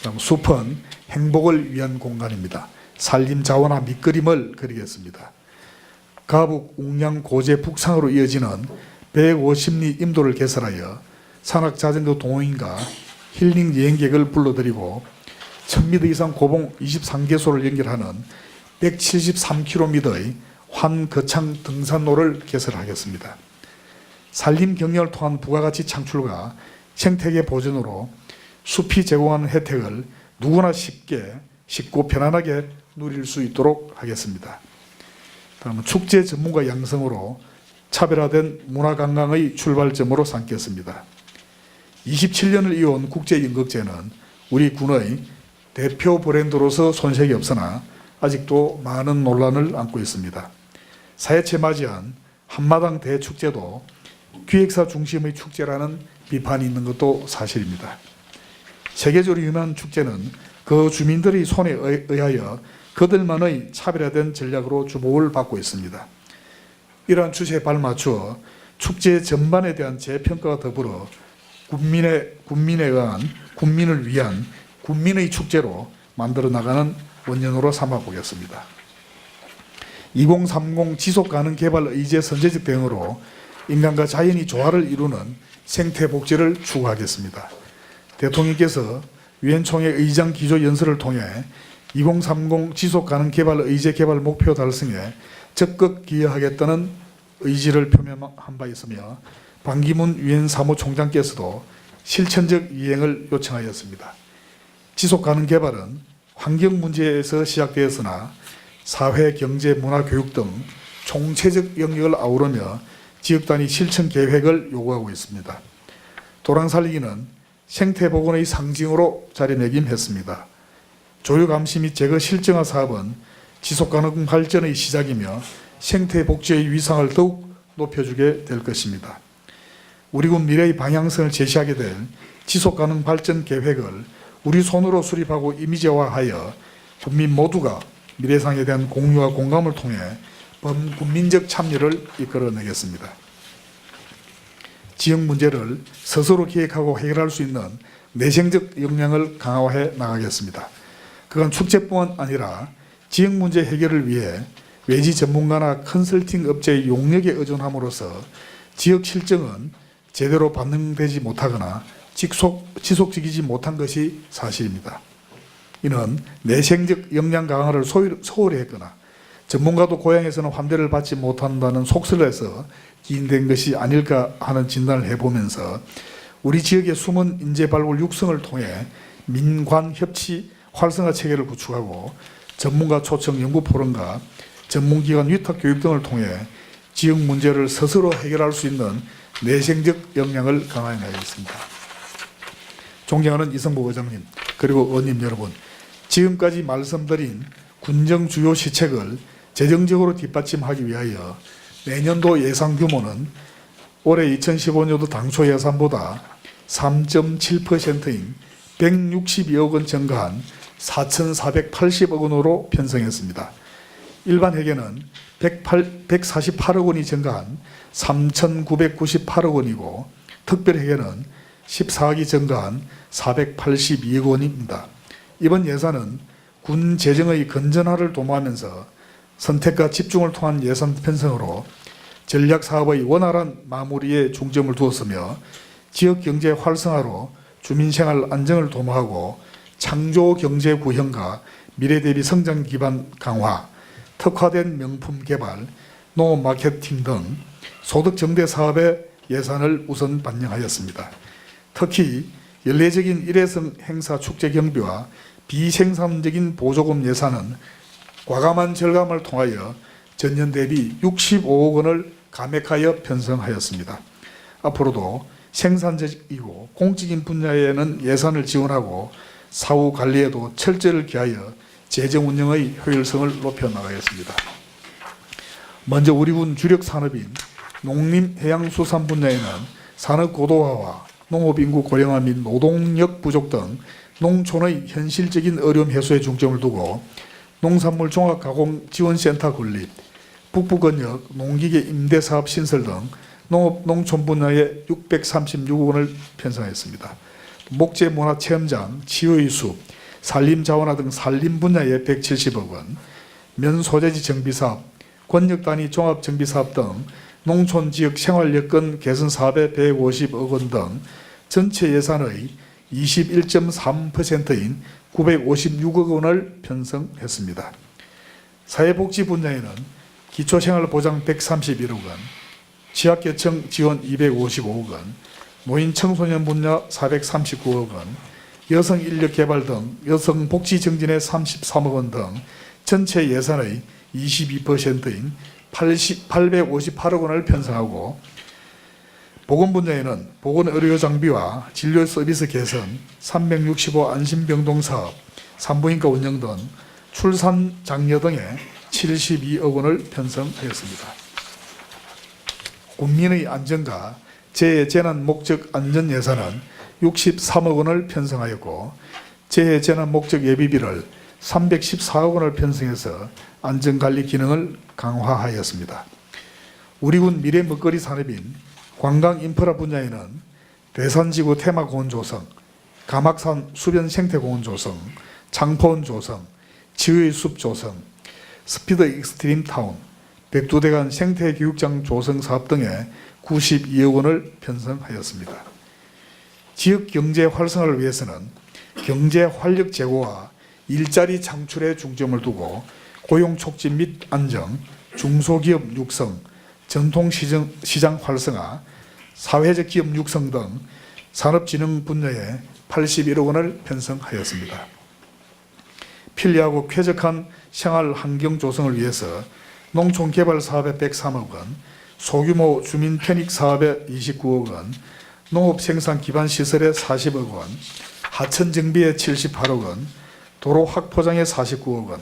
다음 숲은 행복을 위한 공간입니다. 산림 자원화 밑그림을 그리겠습니다. 가북, 웅양, 고제, 북상으로 이어지는 150리 임도를 개설하여 산악자전거 동호인과 힐링 여행객을 불러들이고 1000m 이상 고봉 23개소를 연결하는 173km의 환거창 등산로를 개설하겠습니다. 산림 경영을 통한 부가가치 창출과 생태계 보존으로 숲이 제공하는 혜택을 누구나 쉽고 편안하게 누릴 수 있도록 하겠습니다. 다음은 축제 전문가 양성으로 차별화된 문화관광의 출발점으로 삼겠습니다. 27년을 이어온 국제연극제는 우리 군의 대표 브랜드로서 손색이 없으나 아직도 많은 논란을 안고 있습니다. 사해체 맞이한 한마당 대축제도 기획사 중심의 축제라는 비판이 있는 것도 사실입니다. 세계적으로 유명한 축제는 그 주민들의 손에 의하여 그들만의 차별화된 전략으로 주목을 받고 있습니다. 이러한 추세에 발맞추어 축제 전반에 대한 재평가와 더불어 군민에 의한 군민을 위한 군민의 축제로 만들어 나가는 원년으로 삼아 보겠습니다. 2030 지속가능 개발 의제 선제적 대응으로 인간과 자연이 조화를 이루는 생태 복지를 추구하겠습니다. 대통령께서 유엔 총회 의장 기조 연설을 통해 2030 지속가능 개발 의제 개발 목표 달성에 적극 기여하겠다는 의지를 표명한 바 있으며 반기문 유엔 사무총장께서도 실천적 이행을 요청하였습니다. 지속가능 개발은 환경 문제에서 시작되었으나 사회, 경제, 문화, 교육 등 총체적 영역을 아우르며 지역 단위 실천 계획을 요구하고 있습니다. 도랑살리기는 생태보건의 상징으로 자리매김했습니다. 조류감시 및 제거 실증화 사업은 지속가능 발전의 시작이며 생태복지의 위상을 더욱 높여주게 될 것입니다. 우리 군 미래의 방향성을 제시하게 될 지속가능 발전 계획을 우리 손으로 수립하고 이미지화하여 국민 모두가 미래상에 대한 공유와 공감을 통해 범국민적 참여를 이끌어내겠습니다. 지역 문제를 스스로 기획하고 해결할 수 있는 내생적 역량을 강화해 나가겠습니다. 그건 축제뿐만 아니라 지역 문제 해결을 위해 외지 전문가나 컨설팅 업체의 용역에 의존함으로써 지역 실정은 제대로 반영되지 못하거나 지속적이지 못한 것이 사실입니다. 이는 내생적 역량 강화를 소홀히 했거나 전문가도 고향에서는 환대를 받지 못한다는 속설에서 기인된 것이 아닐까 하는 진단을 해보면서 우리 지역의 숨은 인재 발굴 육성을 통해 민관 협치 활성화 체계를 구축하고 전문가 초청 연구 포럼과 전문기관 위탁 교육 등을 통해 지역 문제를 스스로 해결할 수 있는 내생적 역량을 강화해야겠습니다. 존경하는 이성복 의장님 그리고 의원님 여러분, 지금까지 말씀드린 군정 주요 시책을 재정적으로 뒷받침하기 위하여 내년도 예산 규모는 올해 2015년도 당초 예산보다 3.7%인 162억 원 증가한 4,480억 원으로 편성했습니다. 일반 회계는 148억 원이 증가한 3,998억 원이고 특별 회계는 14억이 증가한 482억 원입니다. 이번 예산은 군 재정의 건전화를 도모하면서 선택과 집중을 통한 예산 편성으로 전략 사업의 원활한 마무리에 중점을 두었으며 지역 경제 활성화로 주민 생활 안정을 도모하고 창조 경제 구현과 미래 대비 성장 기반 강화, 특화된 명품 개발, 농업 마케팅 등 소득 증대 사업의 예산을 우선 반영하였습니다. 특히 연례적인 일회성 행사 축제 경비와 비생산적인 보조금 예산은 과감한 절감을 통하여 전년 대비 65억 원을 감액하여 편성하였습니다. 앞으로도 생산적이고 공적인 분야에는 예산을 지원하고 사후 관리에도 철저를 기하여 재정 운영의 효율성을 높여나가겠습니다. 먼저 우리 군 주력 산업인 농림해양수산 분야에는 산업 고도화와 농업인구 고령화 및 노동력 부족 등 농촌의 현실적인 어려움 해소에 중점을 두고 농산물 종합가공지원센터 건립, 북부권역 농기계 임대사업 신설 등 농업 농촌 분야에 636억 원을 편성했습니다. 목재문화체험장, 치유의 숲, 산림자원화 등 산림 분야에 170억 원, 면소재지 정비사업, 권역단위 종합정비사업 등 농촌 지역 생활여건 개선 사업에 150억 원 등 전체 예산의 21.3%인 956억 원을 편성했습니다. 사회복지 분야에는 기초생활보장 131억 원, 취약계층 지원 255억 원, 노인 청소년 분야 439억 원, 여성 인력 개발 등 여성 복지 증진에 33억 원 등 전체 예산의 22%인 858억 원을 편성하고 보건 분야에는 보건 의료 장비와 진료 서비스 개선, 365 안심병동 사업, 산부인과 운영 등 출산 장려 등에 72억 원을 편성하였습니다. 국민의 안전과 재해재난 목적 안전 예산은 63억 원을 편성하였고 재해재난 목적 예비비를 314억 원을 편성해서 안전관리 기능을 강화하였습니다. 우리 군 미래 먹거리 산업인 관광 인프라 분야에는 대산지구 테마공원 조성, 가막산 수변 생태공원 조성, 장포원 조성, 지의 숲 조성, 스피드 익스트림 타운, 백두대간 생태교육장 조성 사업 등에 92억 원을 편성하였습니다. 지역 경제 활성화를 위해서는 경제 활력 제고와 일자리 창출에 중점을 두고 고용 촉진 및 안정, 중소기업 육성, 전통시장 활성화, 사회적 기업 육성 등 산업진흥 분야에 81억 원을 편성하였습니다. 편리하고 쾌적한 생활 환경 조성을 위해서 농촌 개발 사업에 103억 원, 소규모 주민 편익 사업에 29억 원, 농업 생산 기반 시설에 40억 원, 하천 정비에 78억 원, 도로 확포장에 49억 원,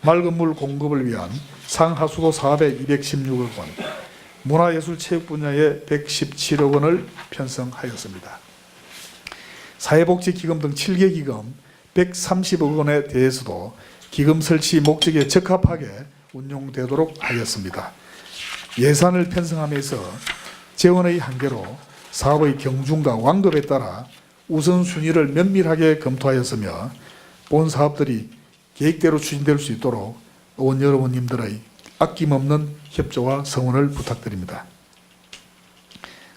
맑은 물 공급을 위한 상하수도 사업에 216억 원, 문화예술체육 분야에 117억 원을 편성하였습니다. 사회복지기금 등 7개 기금 130억 원에 대해서도 기금 설치 목적에 적합하게 운용되도록 하였습니다. 예산을 편성하면서 재원의 한계로 사업의 경중과 완급에 따라 우선순위를 면밀하게 검토하였으며 본 사업들이 계획대로 추진될 수 있도록 의원 여러분님들의 아낌없는 협조와 성원을 부탁드립니다.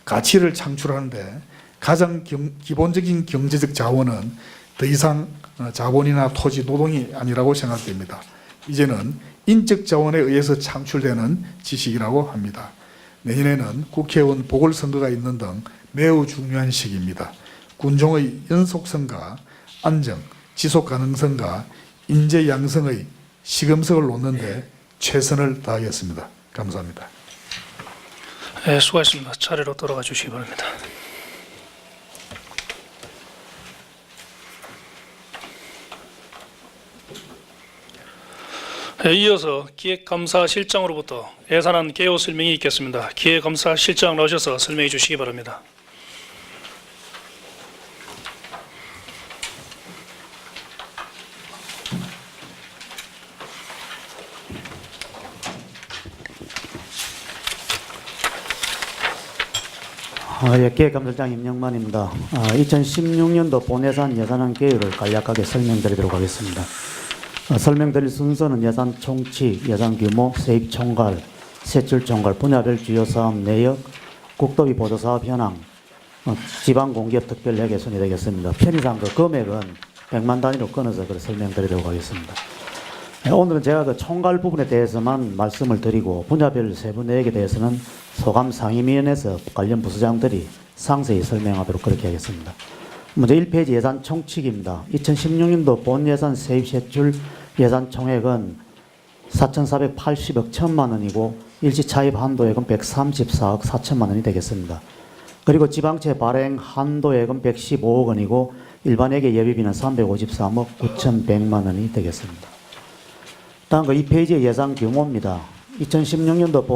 가치를 창출하는데 가장 기본적인 경제적 자원은 더 이상 자본이나 토지, 노동이 아니라고 생각됩니다. 이제는 인적 자원에 의해서 창출되는 지식이라고 합니다. 내년에는 국회의원 보궐선거가 있는 등 매우 중요한 시기입니다. 군종의 연속성과 안정, 지속가능성과 인재 양성의 시금석을 놓는 데 최선을 다하겠습니다. 감사합니다. 네, 수고하셨습니다. 차례로 돌아가 주시기 바랍니다. 네, 이어서 기획감사실장으로부터 예산안 개요 설명이 있겠습니다. 기획감사실장 나오셔서 설명해 주시기 바랍니다. 기획감사장 임영만입니다. 2016년도 본예산 예산안 개요를 간략하게 설명드리도록 하겠습니다. 설명드릴 순서는 예산 총치, 예산 규모, 세입 총괄, 세출 총괄, 분야별 주요 사업 내역, 국도비 보조사업 현황, 지방공기업 특별회계 순이 되겠습니다. 편의상 그 금액은 100만 단위로 끊어서 설명드리도록 하겠습니다. 오늘은 제가 그 총괄 부분에 대해서만 말씀을 드리고 분야별 세부 내역에 대해서는 소감 상임위원회에서 관련 부서장들이 상세히 설명하도록 그렇게 하겠습니다. 먼저 1페이지 예산 총칙입니다. 2016년도 본 예산 세입 세출 예산 총액은 4,480억 1천만 원이고 일시 차입 한도액은 134억 4천만 원이 되겠습니다. 그리고 지방채 발행 한도액은 115억 원이고 일반회계 예비비는 353억 9,100만 원이 되겠습니다. 다음 그 2페이지의 예산 규모입니다. 2016년도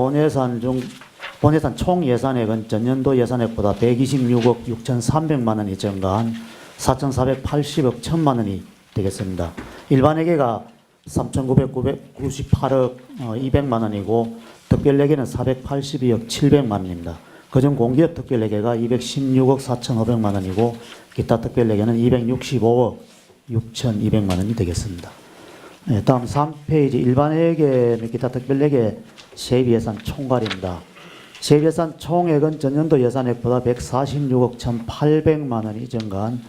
본예산 총 예산액은 전년도 예산액보다 126억 6,300만 원이 증가한 4,480억 1천만 원이 되겠습니다. 일반회계가 3,998억 200만 원이고 특별회계는 482억 700만 원입니다. 그중 공기업 특별회계가 216억 4,500만 원이고 기타 특별회계는 265억 6,200만 원이 되겠습니다. 네, 다음 3페이지 일반회계 및 기타 특별회계 세입예산 총괄입니다. 세입예산 총액은 전년도 예산액보다 146억 1,800만 원이 증가한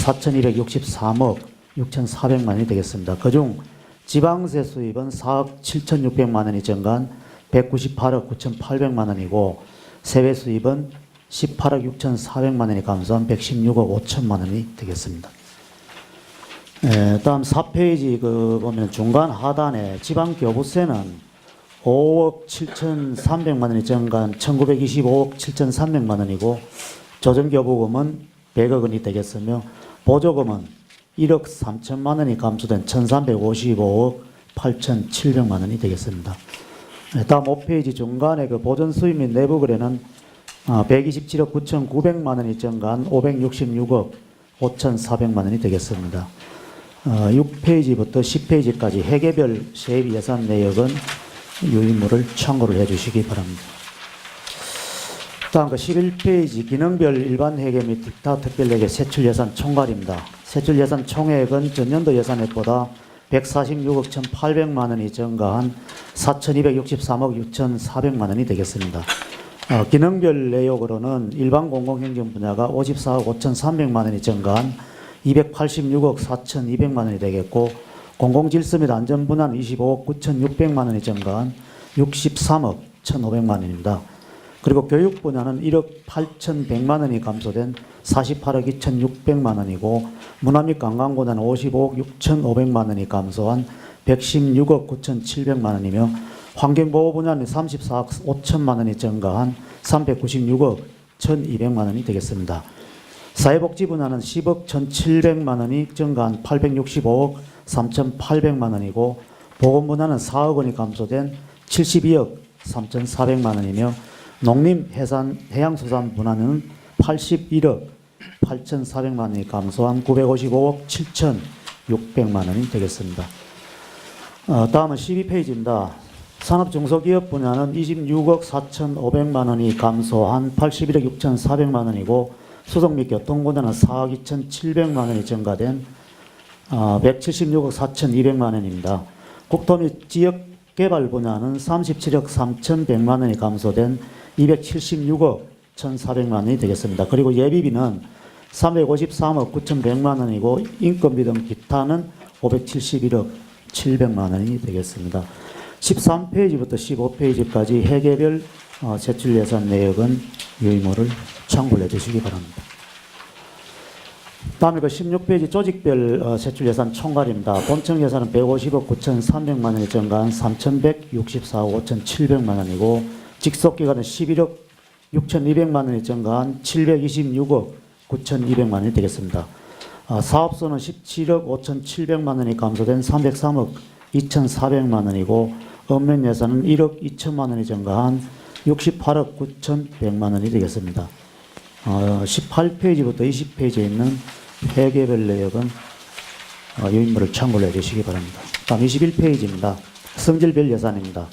4,263억 6,400만 원이 되겠습니다. 그중 지방세 수입은 4억 7,600만 원이 증가한 198억 9,800만 원이고 세외 수입은 18억 6,400만 원이 감소한 116억 5천만 원이 되겠습니다. 다음 4페이지 보면 중간 하단에 지방교부세는 5억 7,300만 원이 증가한 1,925억 7,300만 원이고 조정교부금은 100억 원이 되겠으며 보조금은 1억 3천만 원이 감소된 1,355억 8,700만 원이 되겠습니다. 다음 5페이지 중간에 보전 수입 및 내부 거래는 127억 9,900만 원이 증가한 566억 5,400만 원이 되겠습니다. 6페이지부터 10페이지까지 회계별 세입 예산 내역은 유의물을 참고를 해주시기 바랍니다. 다음 11페이지 기능별 일반 회계 및 기타 특별회계 세출 예산 총괄입니다. 세출 예산 총액은 전년도 예산액보다 146억 1,800만 원이 증가한 4,263억 6,400만 원이 되겠습니다. 기능별 내역으로는 일반 공공행정 분야가 54억 5,300만 원이 증가한 286억 4,200만 원이 되겠고 공공질서 및 안전 분야는 25억 9,600만 원이 증가한 63억 1,500만 원입니다. 그리고 교육 분야는 1억 8,100만 원이 감소된 48억 2,600만 원이고 문화 및 관광 분야는 55억 6,500만 원이 감소한 116억 9,700만 원이며 환경보호 분야는 34억 5천만 원이 증가한 396억 1,200만 원이 되겠습니다. 사회복지 분야는 10억 1,700만 원이 증가한 865억 3,800만 원이고 보건 분야는 4억 원이 감소된 72억 3,400만 원이며 농림, 해산, 해양수산 분야는 81억 8,400만 원이 감소한 955억 7,600만 원이 되겠습니다. 다음은 12페이지입니다. 산업중소기업 분야는 26억 4,500만 원이 감소한 81억 6,400만 원이고 수송 및 교통 분야는 4억 2,700만 원이 증가된 176억 4,200만 원입니다. 국토 및 지역개발 분야는 37억 3,100만 원이 감소된 276억 1,400만 원이 되겠습니다. 그리고 예비비는 353억 9,100만 원이고 인건비 등 기타는 571억 700만 원이 되겠습니다. 13페이지부터 15페이지까지 회계별 세출 예산 내역은 유의물을 참고해 주시기 바랍니다. 다음에 16페이지 조직별 세출 예산 총괄입니다. 본청 예산은 150억 9,300만 원이 증가한 3,164억 5,700만 원이고 직속기관은 11억 6,200만 원이 증가한 726억 9,200만 원이 되겠습니다. 사업소는 17억 5,700만 원이 감소된 303억 2,400만 원이고 읍면 예산은 1억 2천만 원이 증가한 68억 9,100만 원이 되겠습니다. 18페이지부터 20페이지에 있는 회계별 내역은 유인물을 참고를 해주시기 바랍니다. 다음 21페이지입니다. 성질별 예산입니다.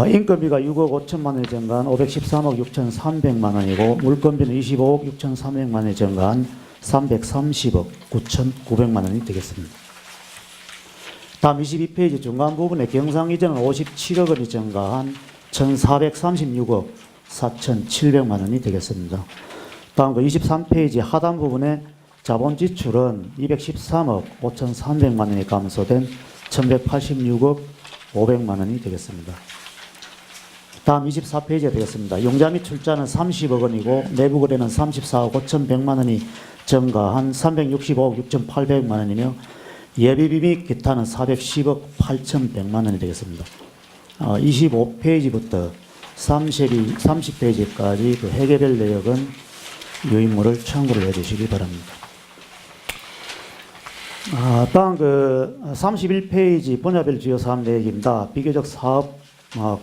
인건비가 6억 5천만 원이 증가한 513억 6,300만 원이고 물건비는 25억 6,300만 원이 증가한 330억 9,900만 원이 되겠습니다. 다음 22페이지 중간 부분에 경상 이전은 57억 원이 증가한 1,436억 4,700만 원이 되겠습니다. 다음 23페이지 하단 부분에 자본 지출은 213억 5,300만 원이 감소된 1,186억 500만 원이 되겠습니다. 다음 24페이지가 되겠습니다. 용자 및 출자는 30억 원이고 내부 거래는 34억 5,100만 원이 증가한 365억 6,800만 원이며 예비비 및 기타는 410억 8,100만 원이 되겠습니다. 25페이지부터 30페이지까지 그 회계별 내역은 유인물을 참고를 해주시기 바랍니다. 다음 31페이지 분야별 주요 사업 내역입니다. 비교적 사업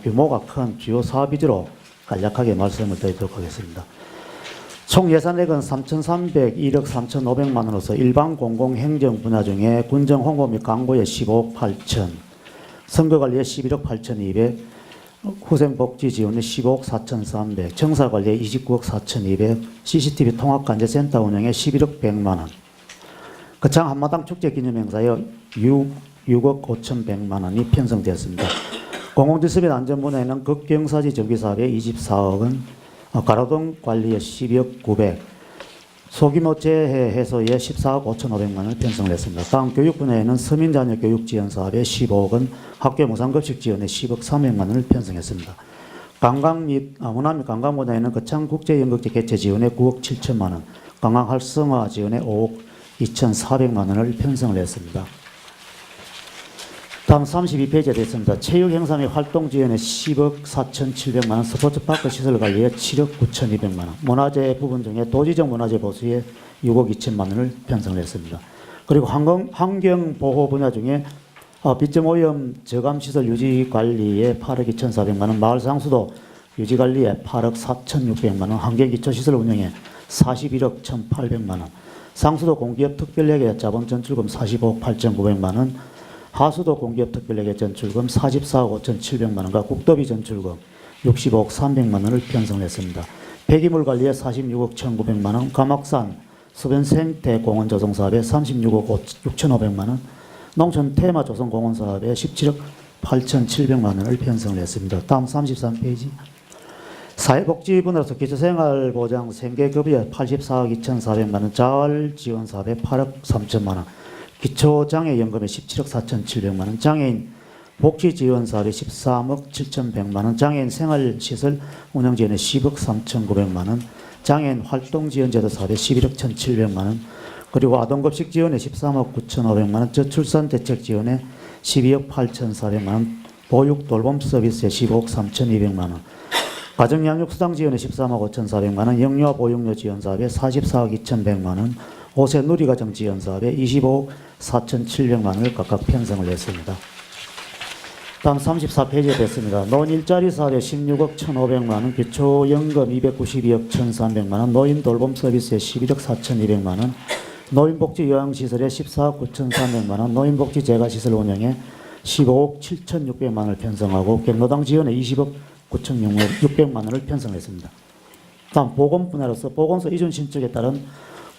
규모가 큰 주요 사업 위주로 간략하게 말씀을 드리도록 하겠습니다. 총 예산액은 3,301억 3,500만 원으로서 일반 공공행정 분야 중에 군정 홍보 및 광고에 15억 8천, 선거관리에 11억 8,200, 후생복지 지원에 15억 4,300, 정사관리에 29억 4,200, CCTV 통합관제센터 운영에 11억 100만 원, 거창 한마당 축제 기념행사에 6억 5,100만 원이 편성되었습니다. 공공질서 및 안전 분야에는 극경사지 정비사업에 24억 원, 가로등 관리에 12억 900, 소규모 재해 해소에 14억 5,500만 원을 편성을 했습니다. 다음 교육 분야에는 서민자녀 교육 지원 사업에 15억 원, 학교 무상급식 지원에 10억 300만 원을 편성했습니다. 관광 및 문화 및 관광 분야에는 거창 국제연극제 개최 지원에 9억 7천만 원, 관광 활성화 지원에 5억 2,400만 원을 편성을 했습니다. 다음 32페이지에 되겠습니다. 체육 행사 및 활동 지원에 10억 4,700만 원, 스포츠파크 시설 관리에 7억 9,200만 원, 문화재 부분 중에 도지적 문화재 보수에 6억 2천만 원을 편성을 했습니다. 그리고 환경보호 분야 중에 비점오염 저감시설 유지 관리에 8억 2,400만 원, 마을 상수도 유지 관리에 8억 4,600만 원, 환경기초시설 운영에 41억 1,800만 원, 상수도 공기업 특별회계 자본 전출금 45억 8,900만 원, 하수도 공기업 특별회계 전출금 44억 5,700만 원과 국도비 전출금 65억 300만 원을 편성했습니다. 폐기물 관리에 46억 1,900만 원, 감옥산 소변 생태 공원 조성 사업에 36억 6,500만 원, 농촌 테마 조성 공원 사업에 17억 8,700만 원을 편성을 했습니다. 다음 33페이지. 사회복지 분야로서 기초생활보장 생계급여 84억 2,400만 원, 자활지원 사업에 8억 3천만 원, 기초장애연금에 17억 4,700만 원, 장애인 복지지원 사업에 13억 7,100만 원, 장애인 생활시설 운영지원에 10억 3,900만 원, 장애인 활동지원제도 사업에 11억 1,700만 원, 그리고 아동급식 지원에 13억 9,500만 원, 저출산 대책 지원에 12억 8,400만 원, 보육 돌봄 서비스에 15억 3,200만 원, 가정양육수당 지원에 13억 5,400만 원, 영유아 보육료 지원 사업에 44억 2,100만 원, 5세 누리가정 지원 사업에 25억 4,700만 원을 각각 편성을 했습니다. 다음 34페이지에 됐습니다. 노인 일자리 사업에 16억 1,500만 원, 기초연금 292억 1,300만 원, 노인 돌봄 서비스에 11억 4,200만 원, 노인복지 요양시설에 14억 9,300만 원, 노인복지 재가시설 운영에 15억 7,600만 원을 편성하고 경로당 지원에 20억 9,600만 원을 편성했습니다. 다음 보건 분야로서 보건소 이전 신청에 따른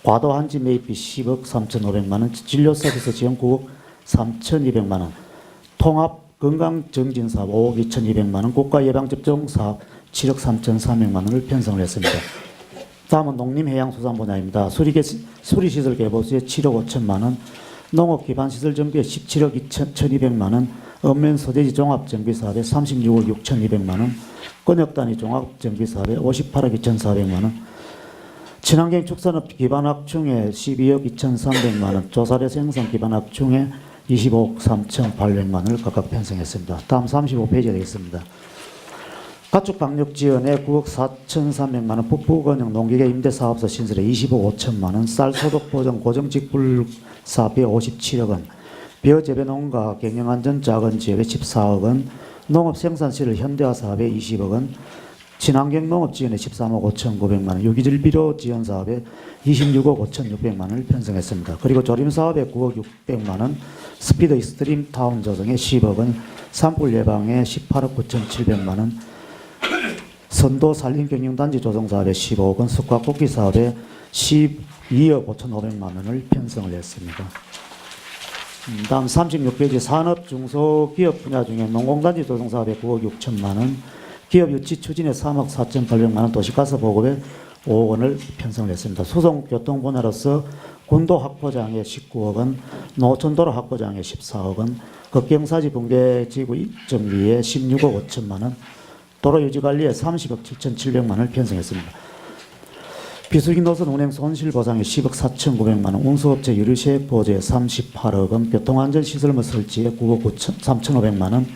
과도 한지 매입비 10억 3,500만 원, 진료 서비스 지원 9억 3,200만 원, 통합 건강정진 사업 5억 2,200만 원, 국가 예방접종 사업 7억 3,300만 원을 편성을 했습니다. 다음은 농림해양수산 분야입니다. 수리시설 개보수에 7억 5천만 원, 농업기반시설 정비에 17억 1,200만 원, 읍면서대지 종합정비사업에 36억 6,200만 원, 권역단위 종합정비사업에 58억 2,400만 원, 친환경 축산업 기반확충에 12억 2,300만 원, 조사료 생산 기반확충에 25억 3,800만 원을 각각 편성했습니다. 다음 35페이지가 되겠습니다. 가축 방역 지원에 9억 4,300만 원, 북부건영 농기계 임대사업소 신설에 20억 5천만 원, 쌀소득 보정 고정직불 사업비에 57억 원, 벼재배농가 경영안전 작은 지역에 14억 원, 농업생산시설 현대화 사업에 20억 원, 친환경 농업 지원에 13억 5,900만 원, 유기질 비료 지원 사업에 26억 5,600만 원을 편성했습니다. 그리고 조림 사업에 9억 600만 원, 스피드 익스트림 타운 조성에 10억 원, 산불 예방에 18억 9,700만 원, 선도 산림경영단지 조성 사업에 15억 원, 숙박복귀 사업에 12억 5,500만 원을 편성을 했습니다. 다음 36페이지 산업 중소기업 분야 중에 농공단지 조성 사업에 9억 6천만 원, 기업 유치 추진에 3억 4,800만 원, 도시가스 보급에 5억 원을 편성을 했습니다. 수송교통 분야로서 군도 확보장에 19억 원, 노천도로 확보장에 14억 원, 급경사지 붕괴지구 입정비에 16억 5천만 원, 도로 유지관리에 30억 7,700만 원을 편성했습니다. 비수기 노선 운행 손실 보상에 10억 4,900만 원, 운수업체 유류세액 보조에 38억 원, 교통안전시설물 설치에 9억 3,500만 원,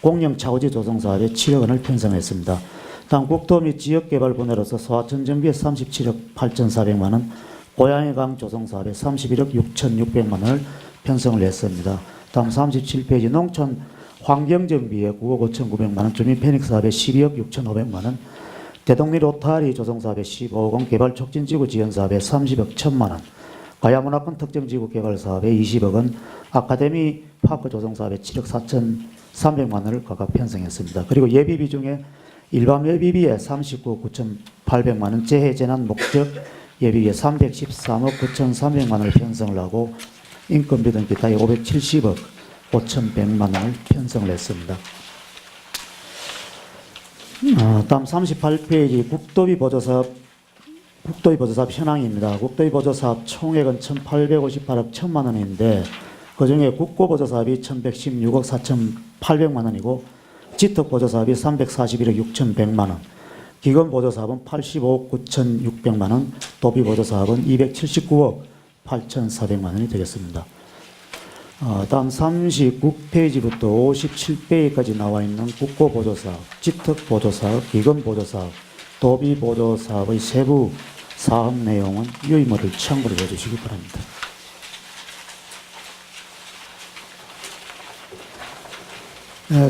공영 차고지 조성 사업에 7억 원을 편성했습니다. 다음 국토 및 지역개발 분야로서 소하천 정비에 37억 8,400만 원, 고양이강 조성 사업에 31억 6,600만 원을 편성을 했습니다. 다음 37페이지 농촌 환경정비에 9억 5,900만 원, 주민 편익 사업에 12억 6,500만 원, 대동리 로타리 조성 사업에 15억 원, 개발 촉진지구 지원 사업에 30억 1,000만 원, 가야문화권 특정지구 개발 사업에 20억 원, 아카데미 파크 조성 사업에 7억 4,300만 원을 각각 편성했습니다. 그리고 예비비 중에 일반 예비비에 39억 9,800만 원, 재해재난 목적 예비비에 313억 9,300만 원을 편성을 하고 인건비 등 기타에 570억 5,100만 원을 편성을 했습니다. 다음 38페이지 국도비 보조사업 현황입니다. 국도비 보조사업 총액은 1,858억 1,000만 원인데 그중에 국고보조사업이 1,116억 4,800만 원이고 지특보조사업이 341억 6,100만 원, 기금보조사업은 85억 9,600만 원, 도비보조사업은 279억 8,400만 원이 되겠습니다. 다음 39페이지부터 57페이지까지 나와 있는 국고보조사업, 지특보조사업, 기금보조사업, 도비보조사업의 세부 사업 내용은 유의물을 참고를 해주시기 바랍니다.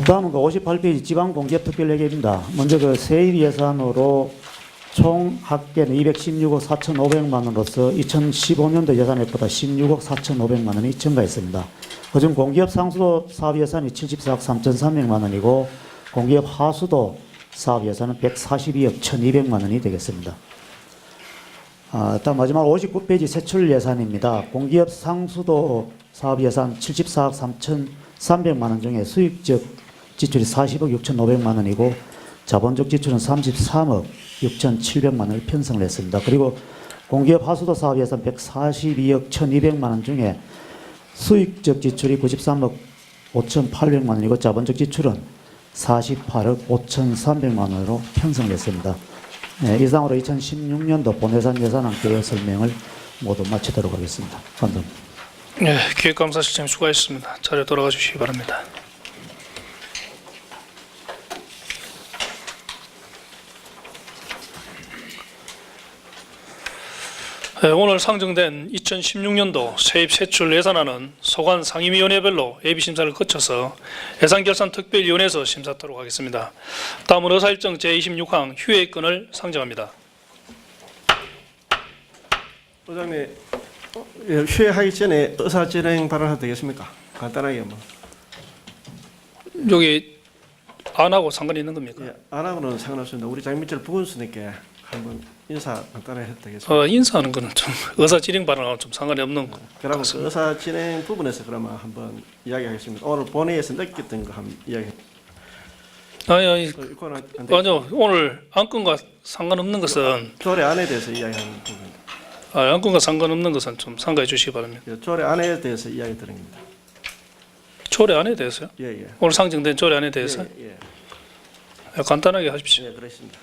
다음은 58페이지 지방공기업 특별회계입니다. 먼저 세입 예산으로 총 합계는 216억 4,500만 원으로서 2015년도 예산액보다 16억 4,500만 원이 증가했습니다. 그중 공기업 상수도 사업 예산이 74억 3,300만 원이고 공기업 하수도 사업 예산은 142억 1,200만 원이 되겠습니다. 다음 마지막 59페이지 세출 예산입니다. 공기업 상수도 사업 예산 74억 3,300만 원 중에 수익적 지출이 40억 6,500만 원이고 자본적 지출은 33억 6,700만 원을 편성을 했습니다. 그리고 공기업 하수도 사업 예산 142억 1,200만 원 중에 수익적 지출이 93억 5,800만 원이고 자본적 지출은 48억 5,300만 원으로 편성했습니다. 네, 이상으로 2016년도 본예산 예산안 계획 설명을 모두 마치도록 하겠습니다. 감사합니다. 네, 기획감사실장님 수고하셨습니다. 자리에 돌아가 주시기 바랍니다. 네, 오늘 상정된 2016년도 세입세출 예산안은 소관 상임위원회별로 예비심사를 거쳐서 예산결산특별위원회에서 심사하도록 하겠습니다. 다음은 의사일정 제26항 휴회권을 상정합니다. 의장님, 휴회하기 전에 의사진행 발언해도 되겠습니까? 간단하게 뭐. 여기 안 하고 상관이 있는 겁니까? 예, 안 하고는 상관없습니다. 우리 장민철 부군수님께 한번 인사 간단하게 해도 되겠습니까? 인사하는 거는 좀 의사 진행 발언하고 좀 상관이 없는 거. 그러면 그 의사 진행 부분에서 그러면 한번 이야기하겠습니다. 오늘 본회의에서 느꼈던 거 한번 이야기. 아니요. 오늘 안건과 상관없는 것은 조례 안에 대해서 이야기하는 부분입니다. 안건과 상관없는 것은 좀 상가해 주시기 바랍니다. 조례 안에 대해서 이야기 드립니다. 조례 안에 대해서요? 예. 오늘 상정된 조례 안에 대해서? 예. 간단하게 하십시오. 예, 그렇습니다.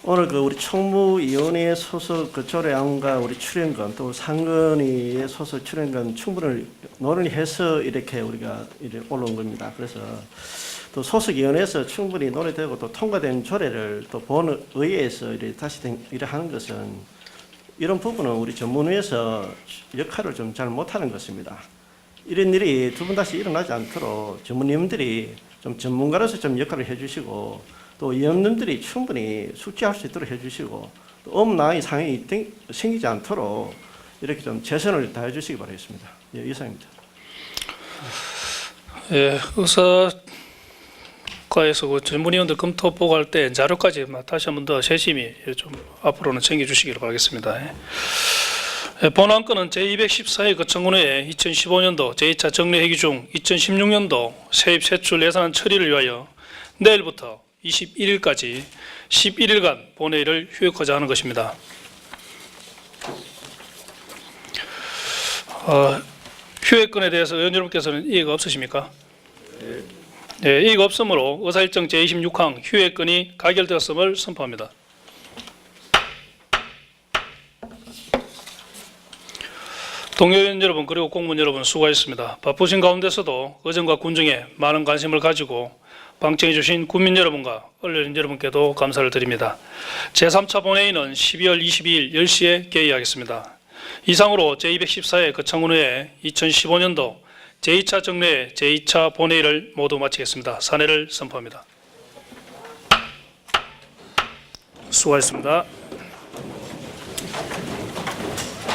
오늘 그 우리 총무위원회 소속 그 조례안과 우리 출연권 또 상근위의 소속 출연권 충분히 논의해서 이렇게 우리가 이렇게 올라온 겁니다. 그래서 또 소속위원회에서 충분히 논의되고 또 통과된 조례를 또 본의회에서 다시 하는 것은 이런 부분은 우리 전문위에서 역할을 좀 잘 못하는 것입니다. 이런 일이 두 번 다시 일어나지 않도록 전문위원들이 좀 전문가로서 좀 역할을 해주시고 또 위원님들이 충분히 숙지할 수 있도록 해주시고 또 엄나의 상황이 생기지 않도록 이렇게 좀 최선을 다해 주시기 바라겠습니다. 예, 이상입니다. 예, 의사과에서 그 전문위원들 검토 보고할 때 자료까지 다시 한 번 더 세심히 좀 앞으로는 챙겨주시기를 바라겠습니다. 예, 본안 건은 제214회 거청문회에 2015년도 제2차 정례회기 중 2016년도 세입 세출 예산 처리를 위하여 내일부터 21일까지 11일간 본회의를 휴역하자 하는 것입니다. 휴회권에 대해서 의원 여러분께서는 이의가 없으십니까? 네, 이의가 없으므로 의사일정 제26항 휴회권이 가결되었음을 선포합니다. 동료위원 여러분 그리고 공무원 여러분 수고하셨습니다. 바쁘신 가운데서도 의정과 군정에 많은 관심을 가지고 방청해 주신 국민 여러분과 언론인 여러분께도 감사를 드립니다. 제3차 본회의는 12월 22일 10시에 개의하겠습니다. 이상으로 제214회 거청문회 2015년도 제2차 정례 제2차 본회의를 모두 마치겠습니다. 산회를 선포합니다. 수고하셨습니다.